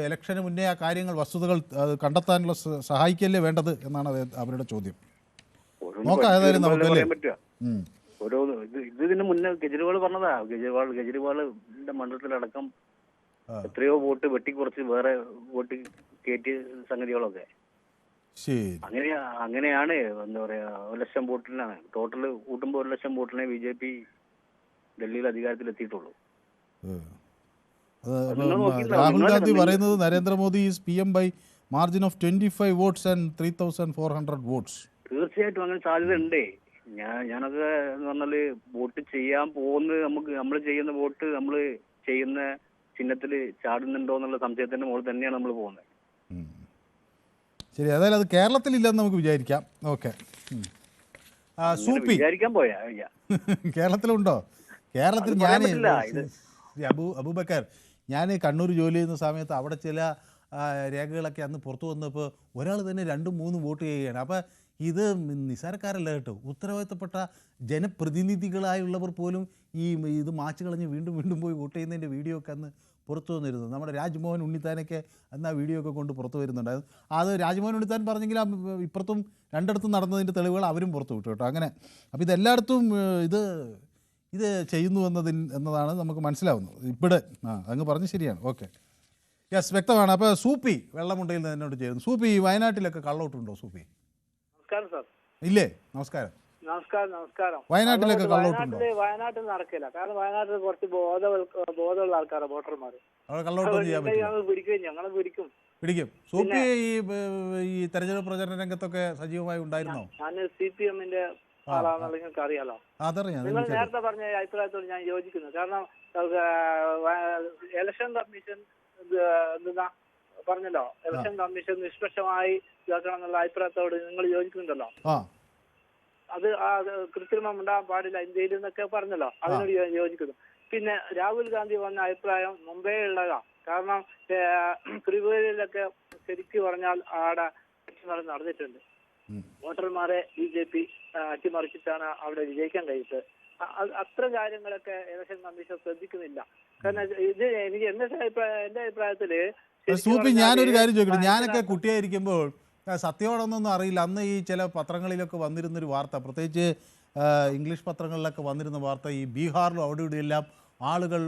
ഇലക്ഷന് മുന്നേ ആ കാര്യങ്ങൾ, വസ്തുതകൾ കണ്ടെത്താനുള്ള സഹായിക്കല്ലേ വേണ്ടത് എന്നാണ് അവരുടെ ചോദ്യം. നോക്കാം ഏതായാലും നമുക്കല്ലേ. ഇതിന് മുന്നേ കെജ്രിവാൾ പറഞ്ഞതാ. കെജ്രിവാളിന്റെ മണ്ഡലത്തിലടക്കം എത്രയോ വോട്ട് വെട്ടിക്കുറച്ച് വേറെ വോട്ട് കയറ്റിയ സംഗതികളൊക്കെ. അങ്ങനെയാണ് എന്താ പറയാ, 1 ലക്ഷം വോട്ടിലാണ് ടോട്ടൽ കൂട്ടുമ്പോൾ 1 ലക്ഷം വോട്ടിനെ BJP ഡൽഹിയിൽ അധികാരത്തിലെത്തിയിട്ടുള്ളൂ. രാഹുൽ ഗാന്ധി പറയുന്നത് Narendra Modi is PM by margin of 25 votes and 3,400 votes. തീർച്ചയായിട്ടും അങ്ങനെ സാധ്യത ഉണ്ട്. ഞാനൊക്കെ എന്ന് പറഞ്ഞാല് വോട്ട് ചെയ്യാൻ പോകുന്നത്, നമ്മൾ ചെയ്യുന്ന വോട്ട് നമ്മൾ ചെയ്യുന്ന ചിഹ്നത്തില് ചാടുന്നുണ്ടോ എന്നുള്ള സംശയത്തിന്റെ മുകളിൽ തന്നെയാണ് നമ്മൾ പോകുന്നത്. ശരി, അതായത് അത് കേരളത്തിലില്ലെന്ന് നമുക്ക് വിചാരിക്കാം. ഓക്കെ, സൂപ്പി വിചാരിക്കാൻ പോയാ കേരളത്തിലുണ്ടോ? കേരളത്തിൽ അബൂബക്കർ, ഞാൻ കണ്ണൂർ ജോലി ചെയ്യുന്ന സമയത്ത് അവിടെ ചില രേഖകളൊക്കെ അന്ന് പുറത്തു വന്നപ്പോൾ ഒരാൾ തന്നെ 2-3 വോട്ട് ചെയ്യുകയാണ്. അപ്പോൾ ഇത് നിസ്സാരക്കാരല്ല കേട്ടോ. ഉത്തരവാദിത്തപ്പെട്ട ജനപ്രതിനിധികളായുള്ളവർ പോലും ഇത് മാച്ച് കളഞ്ഞ് വീണ്ടും പോയി വോട്ട് ചെയ്യുന്നതിൻ്റെ വീഡിയോ ഒക്കെ അന്ന് പുറത്തു വന്നിരുന്നു. നമ്മുടെ രാജ്മോഹൻ ഉണ്ണിത്താനൊക്കെ അന്ന് ആ വീഡിയോ ഒക്കെ കൊണ്ട് പുറത്തു വരുന്നുണ്ടായിരുന്നു. അത് രാജ്മോഹൻ ഉണ്ണിത്താൻ പറഞ്ഞെങ്കിൽ ഇപ്പുറത്തും രണ്ടിടത്തും നടന്നതിൻ്റെ തെളിവുകൾ അവരും പുറത്തു വിട്ടു കേട്ടോ. അങ്ങനെ അപ്പോൾ ഇതെല്ലായിടത്തും ഇത് ചെയ്യുന്നു എന്നതാണ് നമുക്ക് മനസ്സിലാവുന്നത്. ഇവിടെ അങ്ങ് പറഞ്ഞ് ശരിയാണ്. ഓക്കെ, യെസ്, വ്യക്തമാണ്. അപ്പോൾ സൂപ്പി വെള്ളമുണ്ടയിൽ നിന്ന് എന്നോട് ചെയ്യുന്നു. സൂപ്പി, വയനാട്ടിലൊക്കെ കള്ളൗട്ടുണ്ടോ സൂപ്പി? നമസ്കാരം സാർ. ഇല്ലേ? നമസ്കാരം. വയനാട്ടിലൊക്കെ കള്ളൗട്ടുണ്ടോ? വയനാട്ടിൽ നടക്കില്ല. കാരണം വയനാട്ടിൽ കുറച്ച് ബോധമുള്ള ആൾക്കാരാണ് വോട്ടർമാർ. പിടിക്കും. സൂപ്പി ഈ തെരഞ്ഞെടുപ്പ് പ്രചരണ രംഗത്തൊക്കെ സജീവമായി ഉണ്ടായിരുന്നോ? ഞാൻ CPM ആളാണെന്നുള്ള നിങ്ങൾക്ക് അറിയാലോ. നിങ്ങൾ നേരത്തെ പറഞ്ഞ അഭിപ്രായത്തോട് ഞാൻ യോജിക്കുന്നു. കാരണം ഇലക്ഷൻ കമ്മീഷൻ പറഞ്ഞല്ലോ, ഇലക്ഷൻ കമ്മീഷൻ നിഷ്പക്ഷമായി ഇതാക്കണം എന്നുള്ള അഭിപ്രായത്തോട് നിങ്ങൾ യോജിക്കുന്നുണ്ടല്ലോ. അത് കൃത്രിമം ഉണ്ടാകാൻ പാടില്ല ഇന്ത്യയിൽ എന്നൊക്കെ പറഞ്ഞല്ലോ, അതിനോട് യോജിക്കുന്നു. പിന്നെ രാഹുൽ ഗാന്ധി വന്ന അഭിപ്രായം മുമ്പേ ഉള്ളതാ. കാരണം ത്രിപുരയിലൊക്കെ ശരിക്കും പറഞ്ഞാൽ ആടെ നടന്നിട്ടുണ്ട്. വോട്ടർമാരെ BJP അട്ടിമറിച്ചിട്ടാണ് അവിടെ വിജയിക്കാൻ കഴിയുന്നത്. അത്തരം കാര്യങ്ങളൊക്കെ ഇലക്ഷൻ കമ്മീഷൻ ശ്രദ്ധിക്കുന്നില്ല. കാരണം ഇത് എനിക്ക് എന്റെ അഭിപ്രായത്തില് സൂപ്പി, ഞാനൊരു കാര്യം ചോദിക്കട്ടെ. ഞാനൊക്കെ കുട്ടിയായിരിക്കുമ്പോൾ സത്യമാണെന്നൊന്നും അറിയില്ല. അന്ന് ഈ ചില പത്രങ്ങളിലൊക്കെ വന്നിരുന്നൊരു വാർത്ത, പ്രത്യേകിച്ച് ഇംഗ്ലീഷ് പത്രങ്ങളിലൊക്കെ വന്നിരുന്ന വാർത്ത, ഈ ബീഹാറിലും അവിടെ ഇവിടെയെല്ലാം ആളുകൾ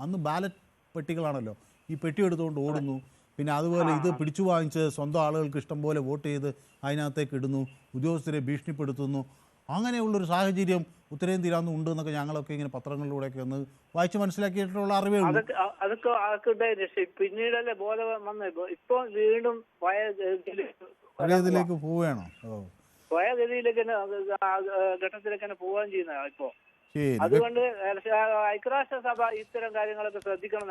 അന്ന് ബാലറ്റ് പെട്ടികളാണല്ലോ, ഈ പെട്ടി എടുത്തുകൊണ്ട് ഓടുന്നു. പിന്നെ അതുപോലെ ഇത് പിടിച്ചു വാങ്ങിച്ച് സ്വന്തം ആളുകൾക്ക് ഇഷ്ടം പോലെ വോട്ട് ചെയ്ത് അതിനകത്തേക്ക് ഇടുന്നു, ഉദ്യോഗസ്ഥരെ ഭീഷണിപ്പെടുത്തുന്നു. അങ്ങനെയുള്ളൊരു സാഹചര്യം ഉത്തരേന്ത്യയിലൊന്നും ഉണ്ട് എന്നൊക്കെ ഞങ്ങളൊക്കെ ഇങ്ങനെ പത്രങ്ങളിലൂടെയൊക്കെ ഒന്ന് വായിച്ച് മനസ്സിലാക്കിയിട്ടുള്ള അറിവേ ഉള്ളൂ. അതൊക്കെ പിന്നീടല്ലേ ബോധം വന്നത്. ഇപ്പൊ വീണ്ടും പഴയതിലേക്ക് പോവുകയാണോ? പഴയഗതിയിലേക്ക് ഘട്ടത്തിലേക്ക് പോവുകയും ചെയ്യുന്ന ഇപ്പോ. അതുകൊണ്ട് ഐക്യരാഷ്ട്രസഭ ഇത്തരം കാര്യങ്ങളൊക്കെ ശ്രദ്ധിക്കണം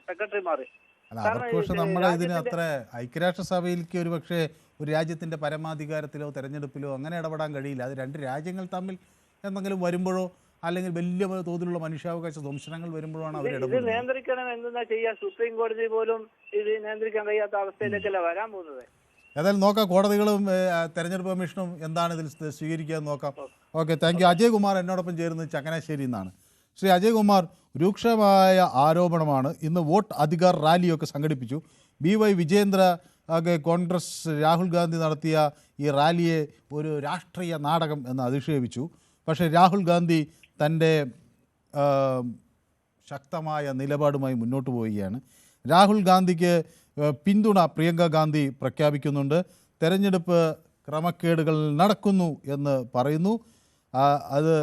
സെക്രട്ടറിമാർ. അല്ല, അവർക്ക് പക്ഷെ നമ്മുടെ ഇതിന് അത്ര ഐക്യരാഷ്ട്രസഭയിലേക്ക് ഒരു പക്ഷേ ഒരു രാജ്യത്തിൻ്റെ പരമാധികാരത്തിലോ തെരഞ്ഞെടുപ്പിലോ അങ്ങനെ ഇടപെടാൻ കഴിയില്ല. അത് 2 രാജ്യങ്ങൾ തമ്മിൽ എന്തെങ്കിലും വരുമ്പോഴോ അല്ലെങ്കിൽ വലിയ തോതിലുള്ള മനുഷ്യാവകാശ ധ്വംസനങ്ങൾ വരുമ്പോഴാണ് അവർ ഇടപെടുന്നത്. നിയന്ത്രിക്കണം എന്താ ചെയ്യാ? സുപ്രീം കോടതി പോലും ഇത് നിയന്ത്രിക്കാൻ കഴിയാത്ത അവസ്ഥയിലേക്കല്ല വരാൻ പോകുന്നത്. ഏതായാലും നോക്കാം, കോടതികളും തെരഞ്ഞെടുപ്പ് കമ്മീഷനും എന്താണ് ഇതിൽ സ്വീകരിക്കുക എന്ന് നോക്കാം. Okay, thank U. Ajay Kumar എന്നോടൊപ്പം ചേരുന്നത് ചങ്ങനാശ്ശേരിയിൽ നിന്നാണ്. ശ്രീ അജയ് കുമാർ, രൂക്ഷമായ ആരോപണമാണ്. ഇന്ന് വോട്ട് അധികാർ റാലിയൊക്കെ സംഘടിപ്പിച്ചു. BY വിജേന്ദ്ര കോൺഗ്രസ് രാഹുൽ ഗാന്ധി നടത്തിയ ഈ റാലിയെ ഒരു രാഷ്ട്രീയ നാടകം എന്ന് അധിക്ഷേപിച്ചു. പക്ഷേ രാഹുൽ ഗാന്ധി തൻ്റെ ശക്തമായ നിലപാടുമായി മുന്നോട്ട് പോവുകയാണ്. രാഹുൽ ഗാന്ധിക്ക് പിന്തുണ പ്രിയങ്ക ഗാന്ധി പ്രഖ്യാപിക്കുന്നുണ്ട്. തെരഞ്ഞെടുപ്പ് ക്രമക്കേടുകൾ നടക്കുന്നു എന്ന് പറയുന്നു. അത്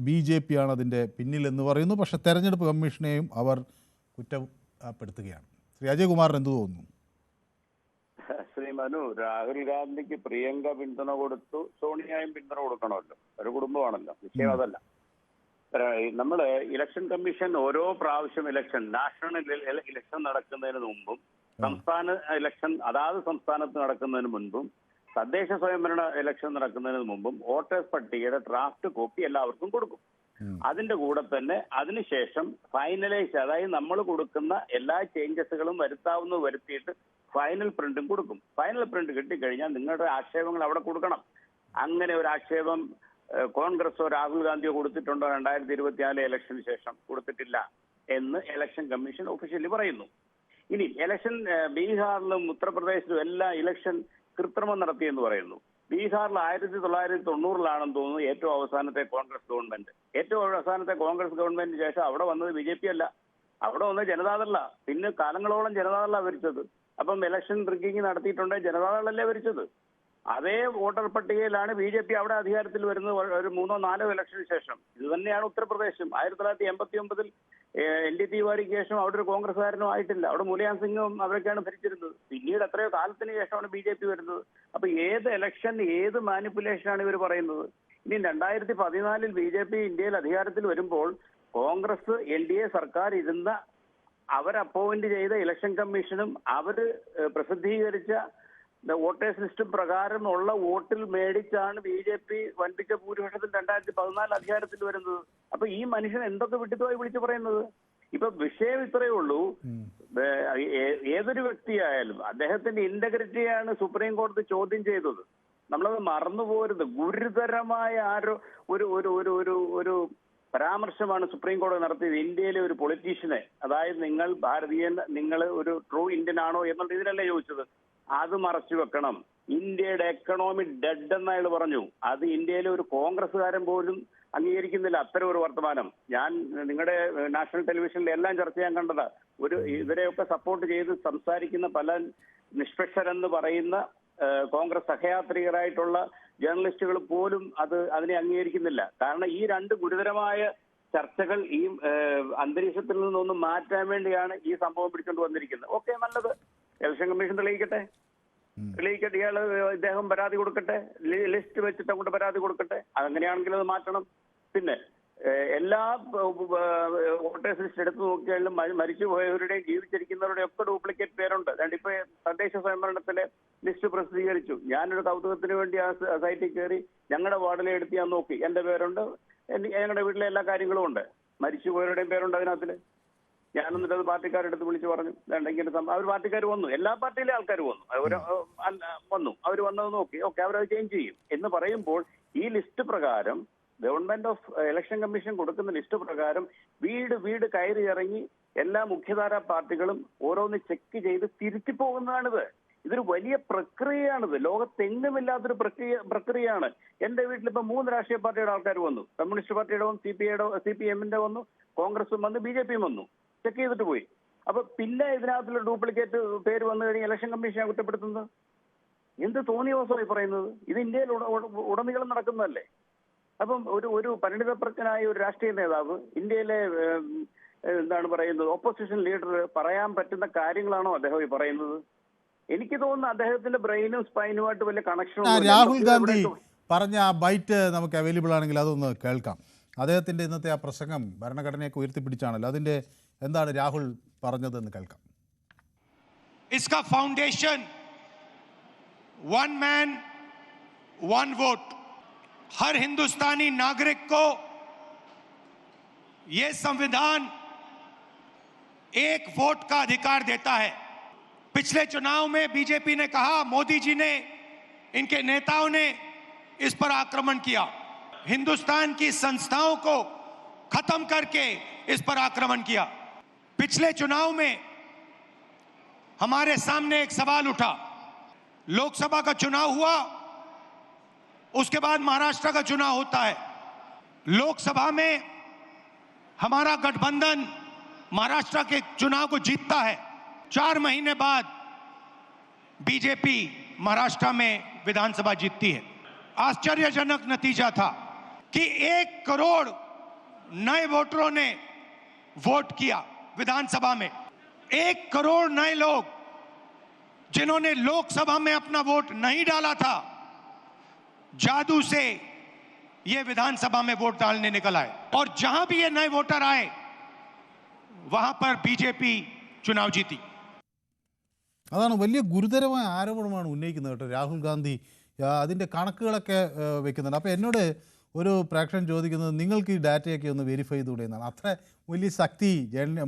BJP ആണ് അതിൻ്റെ പിന്നിലെന്ന് പറയുന്നു. പക്ഷേ തെരഞ്ഞെടുപ്പ് കമ്മീഷനെയും അവർ കുറ്റപ്പെടുത്തുകയാണ്. ശ്രീ അജയകുമാറിന് എന്ത് തോന്നുന്നു? ശ്രീ മനു, രാഹുൽ ഗാന്ധിക്ക് പ്രിയങ്ക പിന്തുണ കൊടുത്തു, സോണിയയും പിന്തുണ കൊടുക്കണമല്ലോ, ഒരു കുടുംബമാണല്ലോ. വിഷയം അതല്ല. നമ്മള് ഇലക്ഷൻ കമ്മീഷൻ ഓരോ പ്രാവശ്യം നാഷണൽ ഇലക്ഷൻ നടക്കുന്നതിന് മുമ്പും സംസ്ഥാന ഇലക്ഷൻ അതാത് സംസ്ഥാനത്ത് നടക്കുന്നതിന് മുൻപും തദ്ദേശ സ്വയംഭരണ ഇലക്ഷൻ നടക്കുന്നതിന് മുമ്പും വോട്ടേഴ്സ് പട്ടികയുടെ ഡ്രാഫ്റ്റ് കോപ്പി എല്ലാവർക്കും കൊടുക്കും. അതിന്റെ കൂടെ തന്നെ അതിനുശേഷം ഫൈനലൈസ്, അതായത് നമ്മൾ കൊടുക്കുന്ന എല്ലാ ചേഞ്ചസുകളും വരുത്തിയിട്ട് ഫൈനൽ പ്രിന്റും കൊടുക്കും. ഫൈനൽ പ്രിന്റ് കിട്ടിക്കഴിഞ്ഞാൽ നിങ്ങളുടെ ആക്ഷേപങ്ങൾ അവിടെ കൊടുക്കണം. അങ്ങനെ ഒരു ആക്ഷേപം കോൺഗ്രസോ രാഹുൽ ഗാന്ധിയോ കൊടുത്തിട്ടുണ്ടോ 2024 ഇലക്ഷന് ശേഷം? കൊടുത്തിട്ടില്ല എന്ന് ഇലക്ഷൻ കമ്മീഷൻ ഒഫീഷ്യലി പറയുന്നു. ഇനി ഇലക്ഷൻ ബീഹാറിലും ഉത്തർപ്രദേശിലും എല്ലാം ഇലക്ഷൻ കൃത്രിമം നടത്തിയെന്ന് പറയുന്നു. ബീഹാറിൽ 1990-ലാണെന്ന് തോന്നുന്നു ഏറ്റവും അവസാനത്തെ കോൺഗ്രസ് ഗവൺമെന്റ്. ഏറ്റവും അവസാനത്തെ കോൺഗ്രസ് ഗവൺമെന്റിന് ശേഷം അവിടെ വന്നത് BJP അല്ല, അവിടെ വന്നത് ജനതാദള. പിന്നെ കാലങ്ങളോളം ജനതാദള ഭരിച്ചത്. അപ്പം ഇലക്ഷൻ റിഗ്ഗിങ് നടത്തിയിട്ടുണ്ടെങ്കിൽ ജനതാദളല്ലേ ഭരിച്ചത്. അതേ വോട്ടർ പട്ടികയിലാണ് BJP അവിടെ അധികാരത്തിൽ വരുന്നത് ഒരു 3-4 ഇലക്ഷന് ശേഷം. ഇത് തന്നെയാണ് ഉത്തർപ്രദേശും. 1989-ൽ ND തിവാരിക്ക് ശേഷം അവിടെ ഒരു കോൺഗ്രസ്സുകാരനും ആയിട്ടില്ല. അവിടെ മുലായം സിംഗും അവരൊക്കെയാണ് ഭരിച്ചിരുന്നത്. പിന്നീട് എത്രയോ കാലത്തിന് ശേഷമാണ് BJP വരുന്നത്. അപ്പൊ ഏത് ഇലക്ഷൻ, ഏത് മാനിപ്പുലേഷനാണ് ഇവർ പറയുന്നത്? ഇനി 2014-ൽ BJP ഇന്ത്യയിൽ അധികാരത്തിൽ വരുമ്പോൾ കോൺഗ്രസ് NDA സർക്കാർ ഇരുന്ന അവർ അപ്പോയിന്റ് ചെയ്ത ഇലക്ഷൻ കമ്മീഷനും അവര് പ്രസിദ്ധീകരിച്ച വോട്ടേഴ്സ് ലിസ്റ്റ് പ്രകാരം ഉള്ള വോട്ടിൽ മേടിച്ചാണ് BJP വൻപിച്ച ഭൂരിപക്ഷത്തിൽ 2014 അധികാരത്തിൽ വരുന്നത്. അപ്പൊ ഈ മനുഷ്യൻ എന്തൊക്കെ വിട്ടിട്ടുമായി വിളിച്ചു പറയുന്നത്? ഇപ്പൊ വിഷയം ഇത്രയേ ഉള്ളൂ. ഏതൊരു വ്യക്തിയായാലും അദ്ദേഹത്തിന്റെ ഇന്റഗ്രിറ്റിയാണ് സുപ്രീം കോടതി ചോദ്യം ചെയ്തത്. നമ്മളത് മറന്നുപോരുത്. ഗുരുതരമായ ഒരു പരാമർശമാണ് സുപ്രീം കോടതി നടത്തിയത്. ഇന്ത്യയിലെ ഒരു പൊളിറ്റീഷ്യനെ, അതായത് നിങ്ങൾ ഭാരതീയൻ, നിങ്ങൾ ഒരു ട്രൂ ഇന്ത്യൻ ആണോ എന്നുള്ള ഇതിലല്ലേ ചോദിച്ചത്. അത് മറച്ചു വെക്കണം. ഇന്ത്യയുടെ എക്കണോമി ഡെഡ് എന്ന് അയാൾ പറഞ്ഞു. അത് ഇന്ത്യയിലെ ഒരു കോൺഗ്രസ്സുകാരൻ പോലും അംഗീകരിക്കുന്നില്ല അത്തരം ഒരു വർത്തമാനം. ഞാൻ നിങ്ങളുടെ നാഷണൽ ടെലിവിഷനിൽ എല്ലാം ചർച്ച ചെയ്യാൻ കണ്ടതാ. ഇവരെയൊക്കെ സപ്പോർട്ട് ചെയ്ത് സംസാരിക്കുന്ന പല നിഷ്പക്ഷരെന്ന് പറയുന്ന കോൺഗ്രസ് സഹയാത്രികരായിട്ടുള്ള ജേർണലിസ്റ്റുകൾ പോലും അതിനെ അംഗീകരിക്കുന്നില്ല. കാരണം ഈ രണ്ട് ഗുരുതരമായ ചർച്ചകൾ ഈ അന്തരീക്ഷത്തിൽ നിന്നൊന്ന് മാറ്റാൻ വേണ്ടിയാണ് ഈ സംഭവം പിടിച്ചുകൊണ്ട് വന്നിരിക്കുന്നത്. ഓക്കെ, നല്ലത്. ഇലക്ഷൻ കമ്മീഷൻ തെളിയിക്കട്ടെ. ഇദ്ദേഹം പരാതി കൊടുക്കട്ടെ, ലിസ്റ്റ് വെച്ചിട്ട് അങ്ങോട്ട് പരാതി കൊടുക്കട്ടെ. അതങ്ങനെയാണെങ്കിൽ അത് മാറ്റണം. പിന്നെ എല്ലാ വോട്ടേഴ്സ് ലിസ്റ്റ് എടുത്തു നോക്കിയാലും മരിച്ചുപോയവരുടെയും ജീവിച്ചിരിക്കുന്നവരുടെയും ഒക്കെ ഡ്യൂപ്ലിക്കേറ്റ് പേരുണ്ട്. ഇപ്പൊ തദ്ദേശ സ്വയംഭരണത്തിലെ ലിസ്റ്റ് പ്രസിദ്ധീകരിച്ചു. ഞാനൊരു കൗതുകത്തിന് വേണ്ടി ആ സൈറ്റിൽ കയറി ഞങ്ങളുടെ വാർഡിലെ എടുത്ത് ഞാൻ നോക്കി. എന്റെ പേരുണ്ട്, ഞങ്ങളുടെ വീട്ടിലെ എല്ലാ കാര്യങ്ങളും ഉണ്ട്. മരിച്ചുപോയവരുടെയും പേരുണ്ട് അതിനകത്തില്. ഞാൻ എന്നിട്ട് അത് പാർട്ടിക്കാരെടുത്ത് വിളിച്ച് പറഞ്ഞു, ഇങ്ങനെ അവർ പാർട്ടിക്കാർ വന്നു, എല്ലാ പാർട്ടിയിലെ ആൾക്കാർ വന്നു, അവർ വന്നത് നോക്കി. ഓക്കെ, അവരത് ചേഞ്ച് ചെയ്യും എന്ന് പറയുമ്പോൾ ഈ ലിസ്റ്റ് പ്രകാരം ഗവൺമെന്റ് ഓഫ് ഇലക്ഷൻ കമ്മീഷൻ കൊടുക്കുന്ന ലിസ്റ്റ് പ്രകാരം വീട് കയറി ഇറങ്ങി എല്ലാ മുഖ്യധാരാ പാർട്ടികളും ഓരോന്ന് ചെക്ക് ചെയ്ത് തിരുത്തി പോകുന്നതാണിത്. ഇതൊരു വലിയ പ്രക്രിയയാണിത്. ലോകത്തെങ്ങുമില്ലാത്തൊരു പ്രക്രിയയാണ്. എന്റെ വീട്ടിലിപ്പോ 3 രാഷ്ട്രീയ പാർട്ടിയുടെ ആൾക്കാർ വന്നു. കമ്മ്യൂണിസ്റ്റ് പാർട്ടിയുടെ വന്നു, CPM-ന്റെ വന്നു, കോൺഗ്രസും വന്നു, BJP-യും വന്നു. ചെക്ക് ചെയ്തിട്ട് പോയി. അപ്പൊ പിന്നെ ഇതിനകത്തുള്ള ഡ്യൂപ്ലിക്കേറ്റ് പേര് വന്നു കഴിഞ്ഞാൽ ഇലക്ഷൻ കമ്മീഷനെ കുറ്റപ്പെടുത്തുന്നത് എന്ത് തോന്നിയ ദിവസമായി പറയുന്നത്? ഇത് ഇന്ത്യയിൽ ഉടനീളം നടക്കുന്നതല്ലേ? അപ്പം ഒരു പരിണിതപ്രജ്ഞനായ ഒരു രാഷ്ട്രീയ നേതാവ്, ഇന്ത്യയിലെ എന്താണ് പറയുന്നത്, ഓപ്പോസിഷൻ ലീഡർ പറയാൻ പറ്റുന്ന കാര്യങ്ങളാണോ അദ്ദേഹം ഈ പറയുന്നത്? എനിക്ക് തോന്നുന്നു അദ്ദേഹത്തിന്റെ ബ്രെയിനും സ്പൈനുമായിട്ട് വലിയ കണക്ഷൻ. രാഹുൽ ഗാന്ധി പറഞ്ഞ ആ ബൈറ്റ് നമുക്ക് അവൈലബിൾ ആണെങ്കിൽ അതൊന്ന് കേൾക്കാം. അദ്ദേഹത്തിന്റെ ഇന്നത്തെ ആ പ്രസംഗം ഭരണഘടനയൊക്കെ ഉയർത്തിപ്പിടിച്ചാണല്ലോ. അതിന്റെ എന്താണ് രാഹുൽ പറഞ്ഞതെന്ന് കേൾക്കാം. इसका foundation one man one vote. हर हिंदुस्तानी नागरिक को यह संविधान एक वोट का अधिकार देता है. पिछले चुनाव में बीजेपी ने कहा, मोदी जी ने, इनके नेताओं ने इस पर आक्रमण किया. हिंदुस्तान की संस्थाओं को खत्म करके इस पर आक्रमण किया. पिछले चुनाव में हमारे सामने एक सवाल उठा. लोकसभा का चुनाव हुआ, उसके बाद महाराष्ट्र का चुनाव होता है. लोकसभा में हमारा गठबंधन महाराष्ट्र के चुनाव को जीतता है. 4 महीने बाद बीजेपी महाराष्ट्र में विधानसभा जीतती है. आश्चर्यजनक नतीजा था कि 1 करोड़ नए वोटरों ने वोट किया विधानसभा में। 1 करोड़ नए लोग जिन्होंने लोकसभा में अपना वोट नहीं डाला था, जादू से ये विधानसभा में वोट डालने निकल आए। और जहां भी ये नए वोटर आए वहां पर बीजेपी चुनाव जीती। അതാണ് വലിയ ഗുരുതരമായ ആരോപണമാണ് ഉന്നയിക്കുന്നത് കേട്ടോ രാഹുൽ ഗാന്ധി. അതിൻ്റെ കണക്കുകളൊക്കെ വെക്കുന്നുണ്ട്. അപ്പോൾ എന്നോട് ഒരു പ്രേക്ഷകൻ ചോദിക്കുന്നത്, നിങ്ങൾക്ക് ഈ ഡാറ്റയൊക്കെ ഒന്ന് വെരിഫൈ ചെയ്തുകൂടെ എന്നാണ്. അത്ര വലിയ ശക്തി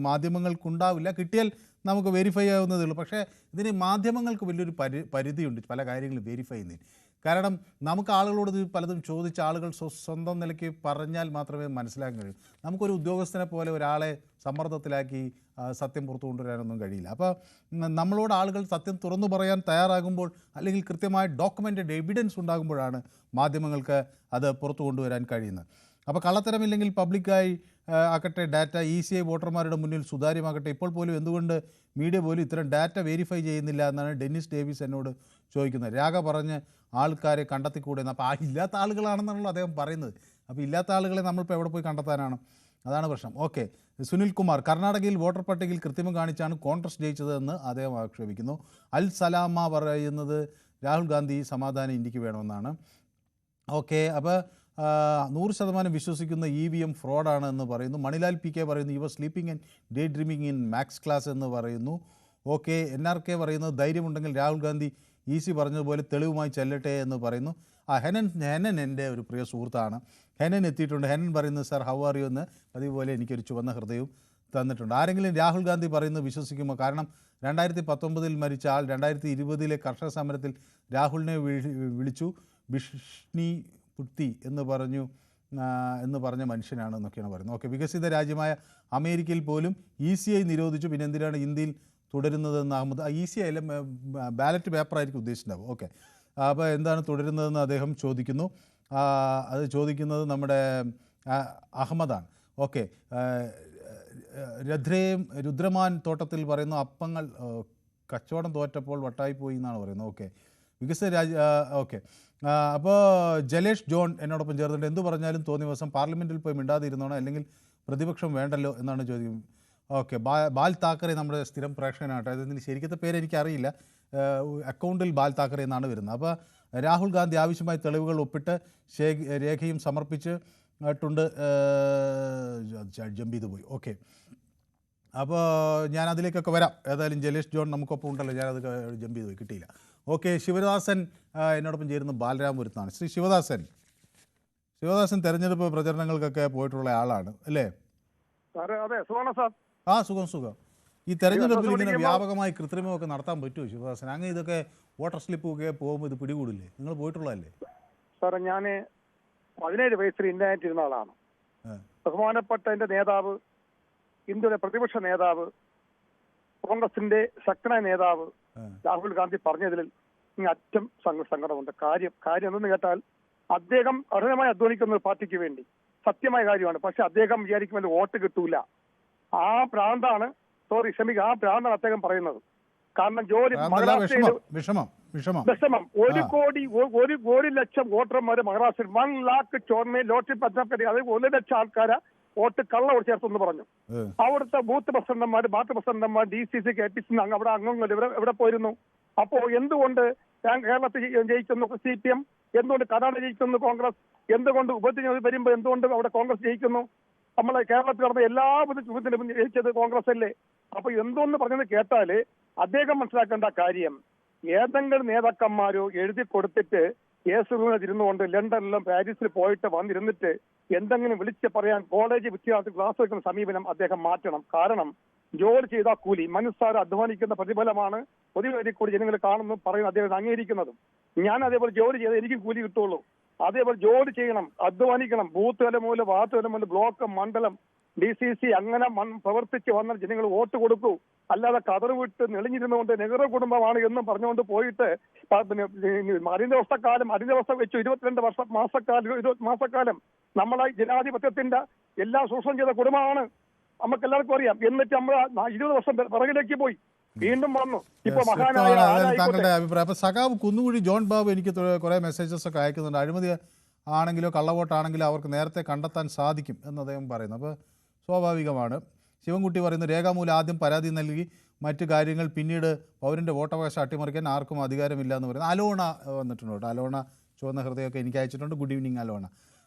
മാധ്യമങ്ങൾക്കുണ്ടാവില്ല. കിട്ടിയാൽ നമുക്ക് വെരിഫൈ ആവുന്നതേ ഉള്ളൂ. പക്ഷേ ഇതിന് മാധ്യമങ്ങൾക്ക് വലിയൊരു പരിധിയുണ്ട് പല കാര്യങ്ങളും വെരിഫൈ ചെയ്യുന്നതിന്. കാരണം നമുക്ക് ആളുകളോട് ഇത് പലതും ചോദിച്ച ആളുകൾ സ്വന്തം നിലയ്ക്ക് പറഞ്ഞാൽ മാത്രമേ മനസ്സിലാക്കാൻ കഴിയൂ. നമുക്കൊരു ഉദ്യോഗസ്ഥനെ പോലെ ഒരാളെ സമ്മർദ്ദത്തിലാക്കി സത്യം പുറത്തു കൊണ്ടുവരാനൊന്നും കഴിയില്ല. അപ്പോൾ നമ്മളോട് ആളുകൾ സത്യം തുറന്നു പറയാൻ തയ്യാറാകുമ്പോൾ, അല്ലെങ്കിൽ കൃത്യമായ ഡോക്യുമെൻറ്റഡ് എവിഡൻസ് ഉണ്ടാകുമ്പോഴാണ് മാധ്യമങ്ങൾക്ക് അത് പുറത്തു കൊണ്ടുവരാൻ കഴിയുന്നത്. അപ്പോൾ കള്ളത്തരമില്ലെങ്കിൽ പബ്ലിക്കായി ആക്കട്ടെ, ഡാറ്റ ECI വോട്ടർമാരുടെ മുന്നിൽ സുതാര്യമാകട്ടെ. ഇപ്പോൾ പോലും എന്തുകൊണ്ട് മീഡിയ പോലും ഇത്തരം ഡാറ്റ വെരിഫൈ ചെയ്യുന്നില്ല എന്നാണ് ഡെന്നിസ് ഡേവിസ് എന്നോട് ചോദിക്കുന്നത്. രാഗ പറഞ്ഞ് ആൾക്കാരെ കണ്ടെത്തിക്കൂടെന്ന്. അപ്പോൾ ഇല്ലാത്ത ആളുകളാണെന്നാണല്ലോ അദ്ദേഹം പറയുന്നത്. അപ്പോൾ ഇല്ലാത്ത ആളുകളെ നമ്മളിപ്പോൾ എവിടെ പോയി കണ്ടെത്താനാണ്? അതാണ് പ്രശ്നം. ഓക്കെ, സുനിൽ കുമാർ, കർണാടകയിൽ വോട്ടർ പട്ടികയിൽ കൃത്രിമം കാണിച്ചാണ് കോൺഗ്രസ് ജയിച്ചതെന്ന് അദ്ദേഹം ആക്ഷേപിക്കുന്നു. അൽ സലാമ പറയുന്നത് രാഹുൽ ഗാന്ധി സമാധാനം ഇന്ത്യക്ക് വേണമെന്നാണ്. ഓക്കെ, അപ്പോൾ 100% വിശ്വസിക്കുന്ന EVM ഫ്രോഡാണ് എന്ന് പറയുന്നു. മണിലാൽ PK പറയുന്നു you're sleeping and day dreaming in max class എന്ന് പറയുന്നു. ഓക്കെ, NRK പറയുന്നത് ധൈര്യമുണ്ടെങ്കിൽ രാഹുൽ ഗാന്ധി EC പറഞ്ഞതുപോലെ തെളിവുമായി ചെല്ലട്ടെ എന്ന് പറയുന്നു. ഹെനൻ എൻ്റെ ഒരു പ്രിയ സുഹൃത്താണ്. ഹെനൻ എത്തിയിട്ടുണ്ട്. ഹെനൻ പറയുന്നത് സാർ ഹൗ ആർ യു എന്ന് അതുപോലെ എനിക്കൊരു ചുവന്ന ഹൃദയവും തന്നിട്ടുണ്ട്. ആരെങ്കിലും രാഹുൽ ഗാന്ധി പറയുന്നത് വിശ്വസിക്കുമോ? കാരണം 2019 മരിച്ച ആൾ 2020 കർഷക സമരത്തിൽ രാഹുലിനെ വിളിച്ചു ബിഷ്ണി പുട്ടി എന്ന് പറഞ്ഞ മനുഷ്യനാണ് എന്നൊക്കെയാണ് പറയുന്നത്. ഓക്കെ, വികസിത രാജ്യമായ അമേരിക്കയിൽ പോലും ECI നിരോധിച്ചു. പിന്നെ എന്തിനാണ് ഇന്ത്യയിൽ തുടരുന്നതെന്ന് അഹമ്മദ് ECI അല്ല, ബാലറ്റ് പേപ്പറായിരിക്കും ഉദ്ദേശിച്ചിട്ടുണ്ടാവും. ഓക്കെ, അപ്പോൾ എന്താണ് തുടരുന്നതെന്ന് അദ്ദേഹം ചോദിക്കുന്നു. അത് ചോദിക്കുന്നത് നമ്മുടെ അഹമ്മദാണ്. ഓക്കെ, രുദ്രമാൻ തോട്ടത്തിൽ പറയുന്നു അപ്പങ്ങൾ കച്ചവടം തോറ്റപ്പോൾ വട്ടായി പോയി എന്നാണ് പറയുന്നത്. ഓക്കെ, വികസിത ഓക്കെ, അപ്പോൾ ജലേഷ് ജോൺ എന്നോടൊപ്പം ചേർന്നിട്ട് എന്തു പറഞ്ഞാലും തോന്നിയ ദിവസം പാർലമെൻറ്റിൽ പോയി മിണ്ടാതിരുന്നോണം, അല്ലെങ്കിൽ പ്രതിപക്ഷം വേണ്ടല്ലോ എന്നാണ് ചോദ്യം. ഓക്കെ, ബാൽ താക്കറെ നമ്മുടെ സ്ഥിരം പ്രേക്ഷകനാകട്ടെ. അതിന് ശരിക്കത്തെ പേര് എനിക്കറിയില്ല. അക്കൗണ്ടിൽ ബാൽ താക്കറെ എന്നാണ് വരുന്നത്. അപ്പോൾ രാഹുൽ ഗാന്ധി ആവശ്യമായ തെളിവുകൾ ഒപ്പിട്ട് രേഖയും സമർപ്പിച്ചിട്ടുണ്ട്. ജമ്പ് ചെയ്ത് പോയി. ഓക്കെ, അപ്പോൾ ഞാൻ അതിലേക്കൊക്കെ വരാം. ഏതായാലും ജലേഷ് ജോൺ നമുക്കൊപ്പം ഉണ്ടല്ലോ, ഞാനത് ജമ്പ് ചെയ്ത് പോയി, കിട്ടിയില്ല. ഓക്കെ, ശിവദാസൻ എന്നോടൊപ്പം ചേരുന്ന ബാലരാമപുരത്താണ്. ശ്രീ ശിവദാസൻ തെരഞ്ഞെടുപ്പ് പ്രചരണങ്ങൾക്കൊക്കെ പോയിട്ടുള്ള ആളാണ് അല്ലേ? അതെ, സുഖമാണ് സാർ. സുഖം. ഈ തെരഞ്ഞെടുപ്പിൽ ഇങ്ങനെ വ്യാപകമായി കൃത്രിമമൊക്കെ നടത്താൻ പറ്റുമോ ശിവദാസൻ? അങ്ങ് ഇതൊക്കെ വോട്ടർ സ്ലിപ്പൊക്കെ പോകുമ്പോൾ ഇത് പിടികൂടില്ലേ? നിങ്ങൾ പോയിട്ടുള്ളതല്ലേ? സാർ, ഞാൻ 17 വയസ്സിൽ ഇന്ത്യനായിട്ടിരുന്ന ആളാണ്. ബഹുമാനപ്പെട്ട എൻ്റെ നേതാവ്, ഇന്ത്യയുടെ പ്രതിപക്ഷ നേതാവ്, കോൺഗ്രസിന്റെ ശക്തനായ നേതാവ് രാഹുൽ ഗാന്ധി പറഞ്ഞതിൽ അറ്റം സങ്കടമുണ്ട്. കാര്യം എന്തെന്ന് കേട്ടാൽ, അദ്ദേഹം അർഹമായി അധ്വാനിക്കുന്ന ഒരു പാർട്ടിക്ക് വേണ്ടി സത്യമായ കാര്യമാണ്. പക്ഷെ അദ്ദേഹം വിചാരിക്കുമ്പോൾ വോട്ട് കിട്ടൂല. ആ പ്രാന്താണ് അദ്ദേഹം പറയുന്നത്. കാരണം ജോലി വിഷമം 1 ലക്ഷം വോട്ടർമാർ മഹാരാഷ്ട്രയിൽ 1 ലാഖ് ചോർമേ ലോട്ടറി പദ്ധതി, അത് 1 ലക്ഷം ആൾക്കാരെ വോട്ട് കള്ള ചേർത്തെന്ന് പറഞ്ഞു. അവിടുത്തെ ബൂത്ത് പ്രസിഡന്റുമാർ, DCC KPC അവിടെ അംഗങ്ങൾ എവിടെ പോയിരുന്നു? അപ്പോ എന്തുകൊണ്ട് കേരളത്തിൽ ജയിക്കുന്നു CPM? എന്തുകൊണ്ട് കർണാടക ജയിക്കുന്നു കോൺഗ്രസ്? എന്തുകൊണ്ട് ഉപതെരഞ്ഞെടുപ്പ് വരുമ്പോൾ എന്തുകൊണ്ട് അവിടെ കോൺഗ്രസ് ജയിക്കുന്നു? നമ്മളെ കേരളത്തിൽ നടന്ന എല്ലാ ബൂത്തിലും ജയിച്ചത് കോൺഗ്രസ് അല്ലേ? അപ്പൊ എന്തോന്ന് പറഞ്ഞത് കേട്ടാല് അദ്ദേഹം മനസ്സിലാക്കേണ്ട കാര്യം, ഏതെങ്കിലും നേതാക്കന്മാരോ എഴുതി കൊടുത്തിട്ട് ഇരുന്നുകൊണ്ട് ലണ്ടനിലും പാരീസിൽ പോയിട്ട് വന്നിരുന്നിട്ട് എന്തെങ്കിലും വിളിച്ച് പറയാൻ കോളേജ് വിദ്യാർത്ഥി ക്ലാസ് വെക്കുന്ന സമീപനം അദ്ദേഹം മാറ്റണം. കാരണം ജോലി ചെയ്താൽ കൂലി, മനുഷ്യർ അധ്വാനിക്കുന്ന പ്രതിഫലമാണ് പൊതുവേദി കൂടി ജനങ്ങൾ കാണുന്നു പറയുന്നത് അദ്ദേഹം അംഗീകരിക്കുന്നതും. ഞാൻ അതേപോലെ ജോലി ചെയ്താൽ എനിക്കും കൂലി കിട്ടുള്ളൂ. അതേപോലെ ജോലി ചെയ്യണം, അധ്വാനിക്കണം. ബൂത്ത് തലം മുതൽ വാർഡ് തലം മുതൽ ബ്ലോക്ക്, മണ്ഡലം, DCC അങ്ങനെ പ്രവർത്തിച്ച് വന്ന ജനങ്ങൾ വോട്ട് കൊടുക്കൂ. അല്ലാതെ കതർ വിട്ട് നെളിഞ്ഞിരുന്നുകൊണ്ട് നെഹ്റു കുടുംബമാണ് എന്നും പറഞ്ഞുകൊണ്ട് പോയിട്ട് അടിയന്തരാവസ്ഥ വെച്ചു 22 മാസക്കാലം നമ്മളെ ജനാധിപത്യത്തിന്റെ എല്ലാം ശോഷണം ചെയ്ത കുടുംബമാണ്, നമുക്ക് എല്ലാവർക്കും അറിയാം. എന്നിട്ട് നമ്മൾ 20 വർഷം പിറകിലേക്ക് പോയി, വീണ്ടും വന്നു. ഇപ്പൊ താങ്കളുടെ അഭിപ്രായം. അപ്പൊ സഖാവ് കുന്നുകുഴി ജോൺ ബാബു എനിക്ക് കുറെ മെസ്സേജസ് ഒക്കെ അയക്കുന്നുണ്ട്. ആണെങ്കിലോ കള്ളവോട്ടാണെങ്കിലോ അവർക്ക് നേരത്തെ കണ്ടെത്താൻ സാധിക്കും എന്ന് അദ്ദേഹം പറയുന്നു. അപ്പോൾ സ്വാഭാവികമാണ്. ശിവൻകുട്ടി പറയുന്നു രേഖാമൂലം ആദ്യം പരാതി നൽകി മറ്റു കാര്യങ്ങൾ പിന്നീട് പൗരൻ്റെ വോട്ടവകാശം അട്ടിമറിക്കാൻ ആർക്കും അധികാരമില്ല എന്ന് പറയുന്നത്. അലോണ വന്നിട്ടുണ്ട് കേട്ടോ. അലോണ ചുവന്ന ഹൃദയമൊക്കെ എനിക്ക് അയച്ചിട്ടുണ്ട്. Good evening Alona.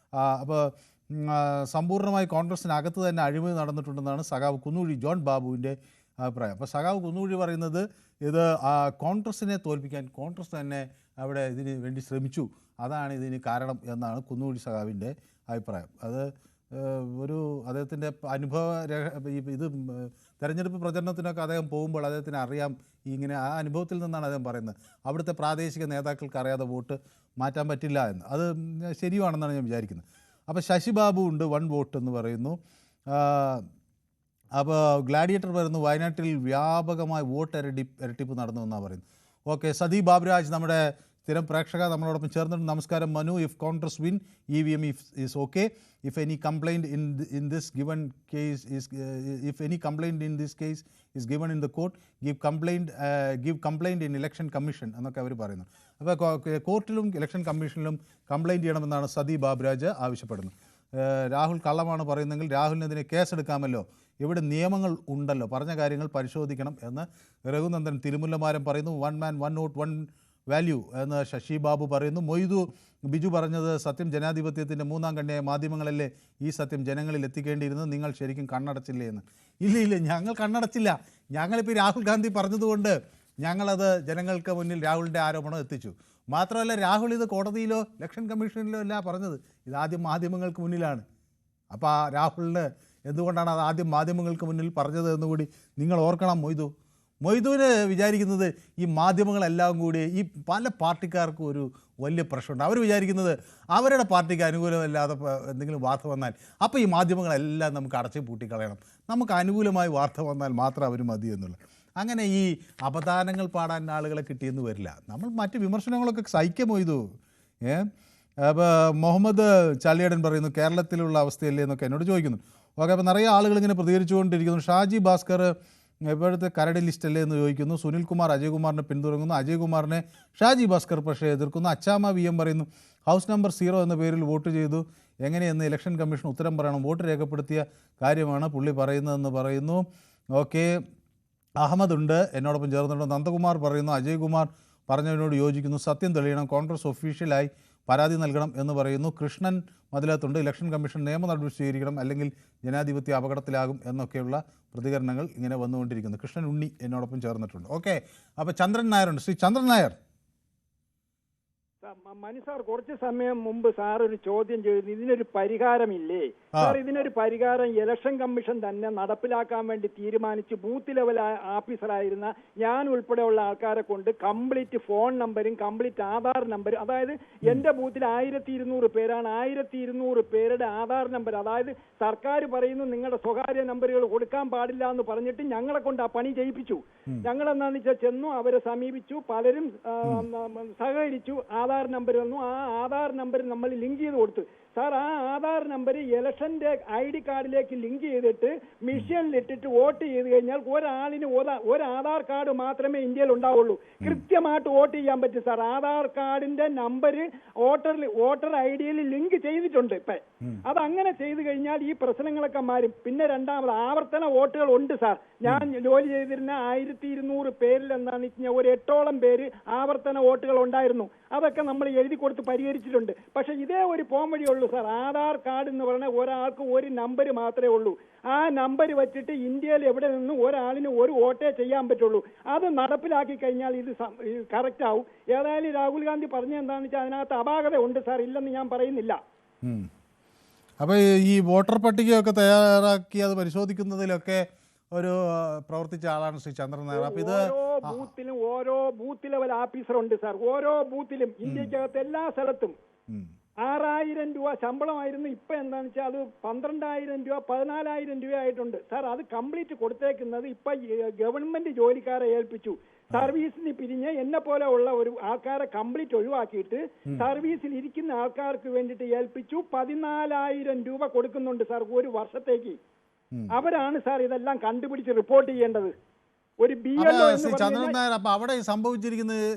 അപ്പോൾ സമ്പൂർണ്ണമായി കോൺഗ്രസിനകത്ത് തന്നെ അഴിമതി നടന്നിട്ടുണ്ടെന്നാണ് സഖാവ് കുന്നൂഴി ജോൺ ബാബുവിൻ്റെ അഭിപ്രായം. അപ്പോൾ സഖാവ് കുന്നൂഴി പറയുന്നത് ഇത് കോൺഗ്രസിനെ തോൽപ്പിക്കാൻ കോൺഗ്രസ് തന്നെ അവിടെ ഇതിന് വേണ്ടി ശ്രമിച്ചു, അതാണ് ഇതിന് കാരണം എന്നാണ് കുന്നൂഴി സഖാവിൻ്റെ അഭിപ്രായം. അത് ഒരു അദ്ദേഹത്തിൻ്റെ അനുഭവ ഇത് തെരഞ്ഞെടുപ്പ് പ്രചരണത്തിനൊക്കെ അദ്ദേഹം പോകുമ്പോൾ അദ്ദേഹത്തിന് അറിയാം ഇങ്ങനെ ആ അനുഭവത്തിൽ നിന്നാണ് അദ്ദേഹം പറയുന്നത്. അവിടുത്തെ പ്രാദേശിക നേതാക്കൾക്ക് അറിയാതെ വോട്ട് മാറ്റാൻ പറ്റില്ല എന്ന്. അത് ശരിയാണെന്നാണ് ഞാൻ വിചാരിക്കുന്നത്. അപ്പോൾ ശശിബാബു ഉണ്ട് 1 വോട്ട് എന്ന് പറയുന്നു. അപ്പോൾ ഗ്ലാഡിയേറ്റർ പറയുന്നു വയനാട്ടിൽ വ്യാപകമായി വോട്ട് ഇരട്ടിപ്പ് നടന്നു എന്നാണ് പറയുന്നത്. ഓക്കെ, സതി ബാബുരാജ് നമ്മുടെ സ്ഥിരം പ്രേക്ഷക നമ്മളോടൊപ്പം ചേർന്നിട്ടുണ്ട്. നമസ്കാരം Manu. If Congress win EVM is okay. If any complaint in this given case if any complaint in this case is given in the court give complaint in election commission എന്നൊക്കെ അവർ പറയുന്നു. അപ്പോൾ കോർട്ടിലും ഇലക്ഷൻ കമ്മീഷനിലും കംപ്ലൈൻറ്റ് ചെയ്യണമെന്നാണ് സതി ബാബുരാജ് ആവശ്യപ്പെടുന്നത്. രാഹുൽ കള്ളമാണ് പറയുന്നെങ്കിൽ രാഹുലിനെതിരെ കേസെടുക്കാമല്ലോ, ഇവിടെ നിയമങ്ങൾ ഉണ്ടല്ലോ, പറഞ്ഞ കാര്യങ്ങൾ പരിശോധിക്കണം എന്ന് രഘുനന്ദൻ തിരുമുല്ലമാരൻ പറയുന്നു. 1 man 1 vote 1 വാല്യൂ എന്ന് ശശി ബാബു പറയുന്നു. മൊയ്തു ബിജു പറഞ്ഞത് സത്യം ജനാധിപത്യത്തിൻ്റെ 3ാം കണ്ണിയായ മാധ്യമങ്ങളല്ലേ ഈ സത്യം ജനങ്ങളിൽ എത്തിക്കേണ്ടിയിരുന്നത്, നിങ്ങൾ ശരിക്കും കണ്ണടച്ചില്ലേ എന്ന്. ഇല്ല ഞങ്ങൾ കണ്ണടച്ചില്ല. ഞങ്ങളിപ്പോൾ രാഹുൽ ഗാന്ധി പറഞ്ഞതുകൊണ്ട് ഞങ്ങളത് ജനങ്ങൾക്ക് മുന്നിൽ രാഹുലിൻ്റെ ആരോപണം എത്തിച്ചു. മാത്രമല്ല രാഹുൽ ഇത് കോടതിയിലോ ഇലക്ഷൻ കമ്മീഷനിലോ അല്ല പറഞ്ഞത്, ഇതാദ്യം മാധ്യമങ്ങൾക്ക് മുന്നിലാണ്. അപ്പോൾ ആ രാഹുലിന് എന്തുകൊണ്ടാണ് അത് ആദ്യം മാധ്യമങ്ങൾക്ക് മുന്നിൽ പറഞ്ഞത് എന്നുകൂടി നിങ്ങൾ ഓർക്കണം. മൊയ്തുവിന് വിചാരിക്കുന്നത് ഈ മാധ്യമങ്ങളെല്ലാം കൂടി ഈ പല പാർട്ടിക്കാർക്കും ഒരു വലിയ പ്രശ്നമുണ്ട്. അവർ വിചാരിക്കുന്നത് അവരുടെ പാർട്ടിക്ക് അനുകൂലമല്ലാതെ എന്തെങ്കിലും വാർത്ത വന്നാൽ അപ്പോൾ ഈ മാധ്യമങ്ങളെല്ലാം നമുക്ക് അടച്ചു പൂട്ടിക്കളയണം, നമുക്ക് അനുകൂലമായി വാർത്ത വന്നാൽ മാത്രം അവർ മതി എന്നുള്ളത്. അങ്ങനെ ഈ അപദാനങ്ങൾ പാടാൻ ആളുകളെ കിട്ടിയെന്ന് വരില്ല. നമ്മൾ മറ്റ് വിമർശനങ്ങളൊക്കെ സഹിക്കുമോ. അപ്പോൾ മുഹമ്മദ് ചാലിയാടൻ പറയുന്നു കേരളത്തിലുള്ള അവസ്ഥയല്ലേ എന്നൊക്കെ എന്നോട് ചോദിക്കുന്നു. ഓക്കെ, അപ്പോൾ നിറയെ ആളുകൾ ഇങ്ങനെ പ്രതികരിച്ചുകൊണ്ടിരിക്കുന്നു. ഷാജി ഭാസ്കർ ഇപ്പോഴത്തെ കരട് ലിസ്റ്റല്ലേ എന്ന് ചോദിക്കുന്നു. സുനിൽകുമാർ അജയ്കുമാറിനെ പിന്തുണങ്ങുന്നു. അജയ്കുമാറിനെ ഷാജി ഭാസ്കർ പക്ഷേ എതിർക്കുന്നു. അച്ചാമ VM പറയുന്നു ഹൗസ് നമ്പർ 0 എന്ന പേരിൽ വോട്ട് ചെയ്തു, എങ്ങനെയെന്ന് ഇലക്ഷൻ കമ്മീഷൻ ഉത്തരം പറയണം, വോട്ട് രേഖപ്പെടുത്തിയ കാര്യമാണ് പുള്ളി പറയുന്നതെന്ന് പറയുന്നു. ഓക്കെ, അഹമ്മദ് ഉണ്ട് എന്നോടൊപ്പം ചേർന്നിട്ടുണ്ട്. നന്ദകുമാർ പറയുന്നു അജയ്കുമാർ പറഞ്ഞതിനോട് യോജിക്കുന്നു, സത്യം തെളിയണം, കോൺഗ്രസ് ഒഫീഷ്യലായി പരാതി നൽകണം എന്ന് പറയുന്നു. കൃഷ്ണൻ മതിലത്തുണ്ട് ഇലക്ഷൻ കമ്മീഷൻ നിയമ നടപടി സ്വീകരിക്കണം, അല്ലെങ്കിൽ ജനാധിപത്യ അപകടത്തിലാകും എന്നൊക്കെയുള്ള പ്രതികരണങ്ങൾ ഇങ്ങനെ വന്നുകൊണ്ടിരിക്കുന്നു. കൃഷ്ണൻ ഉണ്ണി എന്നോടൊപ്പം ചേർന്നിട്ടുണ്ട്. ഓക്കെ, അപ്പോൾ ചന്ദ്രൻ നായരുണ്ട്. ശ്രീ ചന്ദ്രൻ നായർ. മനു സാർ, കുറച്ച് സമയം മുമ്പ് സാർ ഒരു ചോദ്യം ചെയ്തു, ഇതിനൊരു പരിഹാരമില്ലേ സാർ? ഇതിനൊരു പരിഹാരം ഇലക്ഷൻ കമ്മീഷൻ തന്നെ നടപ്പിലാക്കാൻ വേണ്ടി തീരുമാനിച്ച് ബൂത്ത് ലെവൽ ഓഫീസറായിരുന്ന ഞാൻ ഉൾപ്പെടെയുള്ള ആൾക്കാരെ കൊണ്ട് കംപ്ലീറ്റ് ഫോൺ നമ്പരും കംപ്ലീറ്റ് ആധാർ നമ്പരും, അതായത് എന്റെ ബൂത്തിൽ 1200 പേരാണ്, 1200 പേരുടെ ആധാർ നമ്പർ, അതായത് സർക്കാർ പറയുന്നു നിങ്ങളുടെ സ്വകാര്യ നമ്പറുകൾ കൊടുക്കാൻ പാടില്ല എന്ന് പറഞ്ഞിട്ട് ഞങ്ങളെ കൊണ്ട് ആ പണി ചെയ്യിപ്പിച്ചു. ഞങ്ങൾ എന്താണെന്ന് വെച്ചാൽ ചെന്നു, അവരെ സമീപിച്ചു, പലരും സഹകരിച്ചു, ആധാർ നമ്പർ വന്നു, ആ ആധാർ നമ്പർ നമ്മൾ ലിങ്ക് ചെയ്ത് കൊടുത്തു. സാർ, ആ ആധാർ നമ്പർ ഇലക്ഷന്റെ ID കാർഡിലേക്ക് ലിങ്ക് ചെയ്തിട്ട് മിഷനിലിട്ടിട്ട് വോട്ട് ചെയ്ത് കഴിഞ്ഞാൽ ഒരാളിന് ഒരു ആധാർ കാർഡ് മാത്രമേ ഇന്ത്യയിൽ ഉണ്ടാവുള്ളൂ. കൃത്യമായിട്ട് വോട്ട് ചെയ്യാൻ പറ്റും സാർ. ആധാർ കാർഡിന്റെ നമ്പർ വോട്ടർ ID-യിൽ ലിങ്ക് ചെയ്തിട്ടുണ്ട്. ഇപ്പൊ അതങ്ങനെ ചെയ്തു കഴിഞ്ഞാൽ ഈ പ്രശ്നങ്ങളൊക്കെ മാറും. പിന്നെ രണ്ടാമത് ആവർത്തന വോട്ടുകൾ ഉണ്ട് സാർ. ഞാൻ ജോലി ചെയ്തിരുന്ന 1200 പേരിൽ എന്താണെന്ന് വെച്ച് കഴിഞ്ഞാൽ ഒരു 8ഓളം പേര് ആവർത്തന വോട്ടുകൾ ഉണ്ടായിരുന്നു. അതൊക്കെ നമ്മൾ എഴുതി കൊടുത്ത് പരിഹരിച്ചിട്ടുണ്ട്. പക്ഷെ ഇതേ ഒരു പോം വഴിയുള്ളൂ സാർ. ആധാർ കാർഡ് എന്ന് പറഞ്ഞാൽ ഒരാൾക്ക് ഒരു നമ്പർ മാത്രമേ ഉള്ളൂ. ആ നമ്പർ വെച്ചിട്ട് ഇന്ത്യയിൽ എവിടെ നിന്നും ഒരാളിന് ഒരു വോട്ടേ ചെയ്യാൻ പറ്റുള്ളൂ. അത് നടപ്പിലാക്കി കഴിഞ്ഞാൽ ഇത് കറക്റ്റ് ആവും. ഏതായാലും രാഹുൽ ഗാന്ധി പറഞ്ഞ എന്താണെന്ന് വെച്ചാൽ അതിനകത്ത് അപാകത ഉണ്ട് സാർ, ഇല്ലെന്ന് ഞാൻ പറയുന്നില്ല. അപ്പോൾ ഈ വോട്ടർ പട്ടികയൊക്കെ തയ്യാറാക്കി അത് പരിശോധിക്കുന്നതിലൊക്കെ ഒരു പ്രവർത്തിച്ച ആളാണ് ശ്രീ ചന്ദ്രൻ നായർ. അപ്പോൾ ഇത് ഓരോ ബൂത്ത് ലെവൽ ഓഫീസർ ഉണ്ട് സാർ. ഓരോ ബൂത്തിലും ഇന്ത്യക്കകത്ത് എല്ലാ സ്ഥലത്തും 6000 രൂപ ശമ്പളമായിരുന്നു. ഇപ്പൊ എന്താണെന്ന് വെച്ചാൽ അത് 12000 രൂപ 14000 രൂപ ആയിട്ടുണ്ട് സാർ. അത് കംപ്ലീറ്റ് കൊടുത്തേക്കുന്നത് ഇപ്പൊ ഗവൺമെന്റ് ജോലിക്കാരെ ഏൽപ്പിച്ചു. സർവീസിന് പിരിഞ്ഞ് എന്നെ പോലെ ഉള്ള ഒരു ആൾക്കാരെ കംപ്ലീറ്റ് ഒഴിവാക്കിയിട്ട് സർവീസിൽ ഇരിക്കുന്ന ആൾക്കാർക്ക് വേണ്ടിയിട്ട് ഏൽപ്പിച്ചു. 14000 രൂപ കൊടുക്കുന്നുണ്ട് സാർ ഒരു വർഷത്തേക്ക്. അവരാണ് സാർ ഇതെല്ലാം കണ്ടുപിടിച്ച് റിപ്പോർട്ട് ചെയ്യേണ്ടത്. ഒരു BLO ചന്ദ്രൻ നായർ, അപ്പൊ അവിടെ സംഭവിച്ചിരിക്കുന്നത്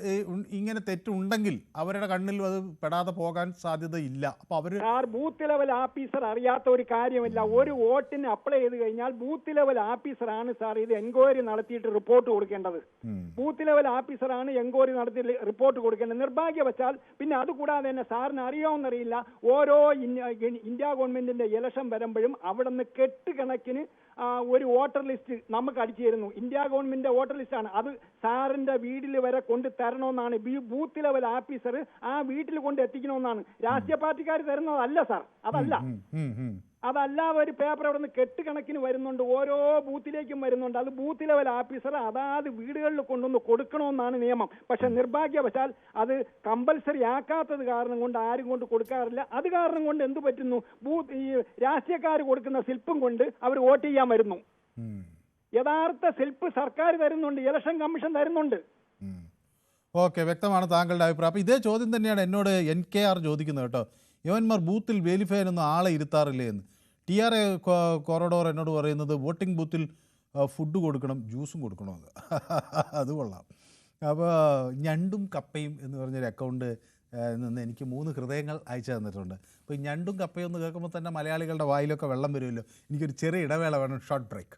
ഇങ്ങനെ തെറ്റുണ്ടെങ്കിൽ അവരുടെ കണ്ണിൽ അത് പെടാതെ പോകാൻ സാധ്യതയില്ല. അപ്പൊ അവര് ബൂത്ത് ലെവൽ ഓഫീസർ അറിയാത്ത ഒരു കാര്യമില്ല. ഒരു വോട്ടിന് അപ്ലൈ ചെയ്ത് കഴിഞ്ഞാൽ ബൂത്ത് ലെവൽ ഓഫീസറാണ് സാർ ഇത് എൻക്വയറി നടത്തിയിട്ട് റിപ്പോർട്ട് കൊടുക്കേണ്ടത്. ബൂത്ത് ലെവൽ ഓഫീസറാണ് എൻക്വയറി നടത്തി റിപ്പോർട്ട് കൊടുക്കേണ്ടത്. നിർഭാഗ്യവശാൽ പിന്നെ അതുകൂടാതെ തന്നെ സാറിന് അറിയാമെന്നറിയില്ല, ഓരോ ഇന്ത്യ ഗവൺമെന്റിന്റെ ഇലക്ഷൻ വരുമ്പോഴും അവിടെ നിന്ന് കെട്ടുകണക്കിന് ഒരു വോട്ടർ ലിസ്റ്റ് നമുക്ക് അടിച്ചു തരുന്നു. ഇന്ത്യ ഗവൺമെന്റിന്റെ വോട്ടർ ലിസ്റ്റാണ് അത്. സാറിന്റെ വീട്ടിൽ വരെ കൊണ്ട് തരണമെന്നാണ് ബൂത്ത് ലെവൽ ഓഫീസർ ആ വീട്ടിൽ കൊണ്ട് എത്തിക്കണമെന്നാണ്. രാഷ്ട്രീയ പാർട്ടിക്കാർ തരുന്നതല്ല സാർ, അതല്ല ഒരു പേപ്പർ അവിടെ നിന്ന് കെട്ടുകണക്കിന് വരുന്നുണ്ട്, ഓരോ ബൂത്തിലേക്കും വരുന്നുണ്ട്. അത് ബൂത്ത് ലെവൽ ഓഫീസർ അതാത് വീടുകളിൽ കൊണ്ടുവന്ന് കൊടുക്കണമെന്നാണ് നിയമം. പക്ഷെ നിർഭാഗ്യവശാൽ അത് കമ്പൽസറി ആക്കാത്തത് കാരണം കൊണ്ട് ആരും കൊണ്ട് കൊടുക്കാറില്ല. അത് കാരണം കൊണ്ട് എന്ത് പറ്റുന്നു, ഈ രാഷ്ട്രീയക്കാർ കൊടുക്കുന്ന സ്ലിപ്പും കൊണ്ട് അവർ വോട്ട് ചെയ്യാൻ വരുന്നു. യഥാർത്ഥ സ്ലിപ്പ് സർക്കാർ തരുന്നുണ്ട്, ഇലക്ഷൻ കമ്മീഷൻ തരുന്നുണ്ട്. ഓക്കെ, വ്യക്തമാണ് താങ്കളുടെ അഭിപ്രായം. അപ്പോൾ ഇതേ ചോദ്യം തന്നെയാണ് എന്നോട് NKR ചോദിക്കുന്നത് കേട്ടോ. യവന്മാർ ബൂത്തിൽ വെരിഫൈനൊന്നും ആളെ ഇരുത്താറില്ലേ എന്ന്. TRA കോറിഡോർ എന്നോട് പറയുന്നത് വോട്ടിംഗ് ബൂത്തിൽ ഫുഡ് കൊടുക്കണം, ജ്യൂസും കൊടുക്കണമെന്ന്. അത് കൊള്ളാം. അപ്പോൾ ഞണ്ടും കപ്പയും എന്ന് പറഞ്ഞൊരു അക്കൗണ്ട് നിന്ന് എനിക്ക് 3 ഹൃദയങ്ങൾ അയച്ചു തന്നിട്ടുണ്ട്. അപ്പോൾ ഈ ഞണ്ടും കപ്പയും എന്ന് കേൾക്കുമ്പോൾ തന്നെ മലയാളികളുടെ വായിലൊക്കെ വെള്ളം വരുമല്ലോ. എനിക്കൊരു ചെറിയ ഇടവേള വേണം, ഷോർട്ട് ബ്രേക്ക്.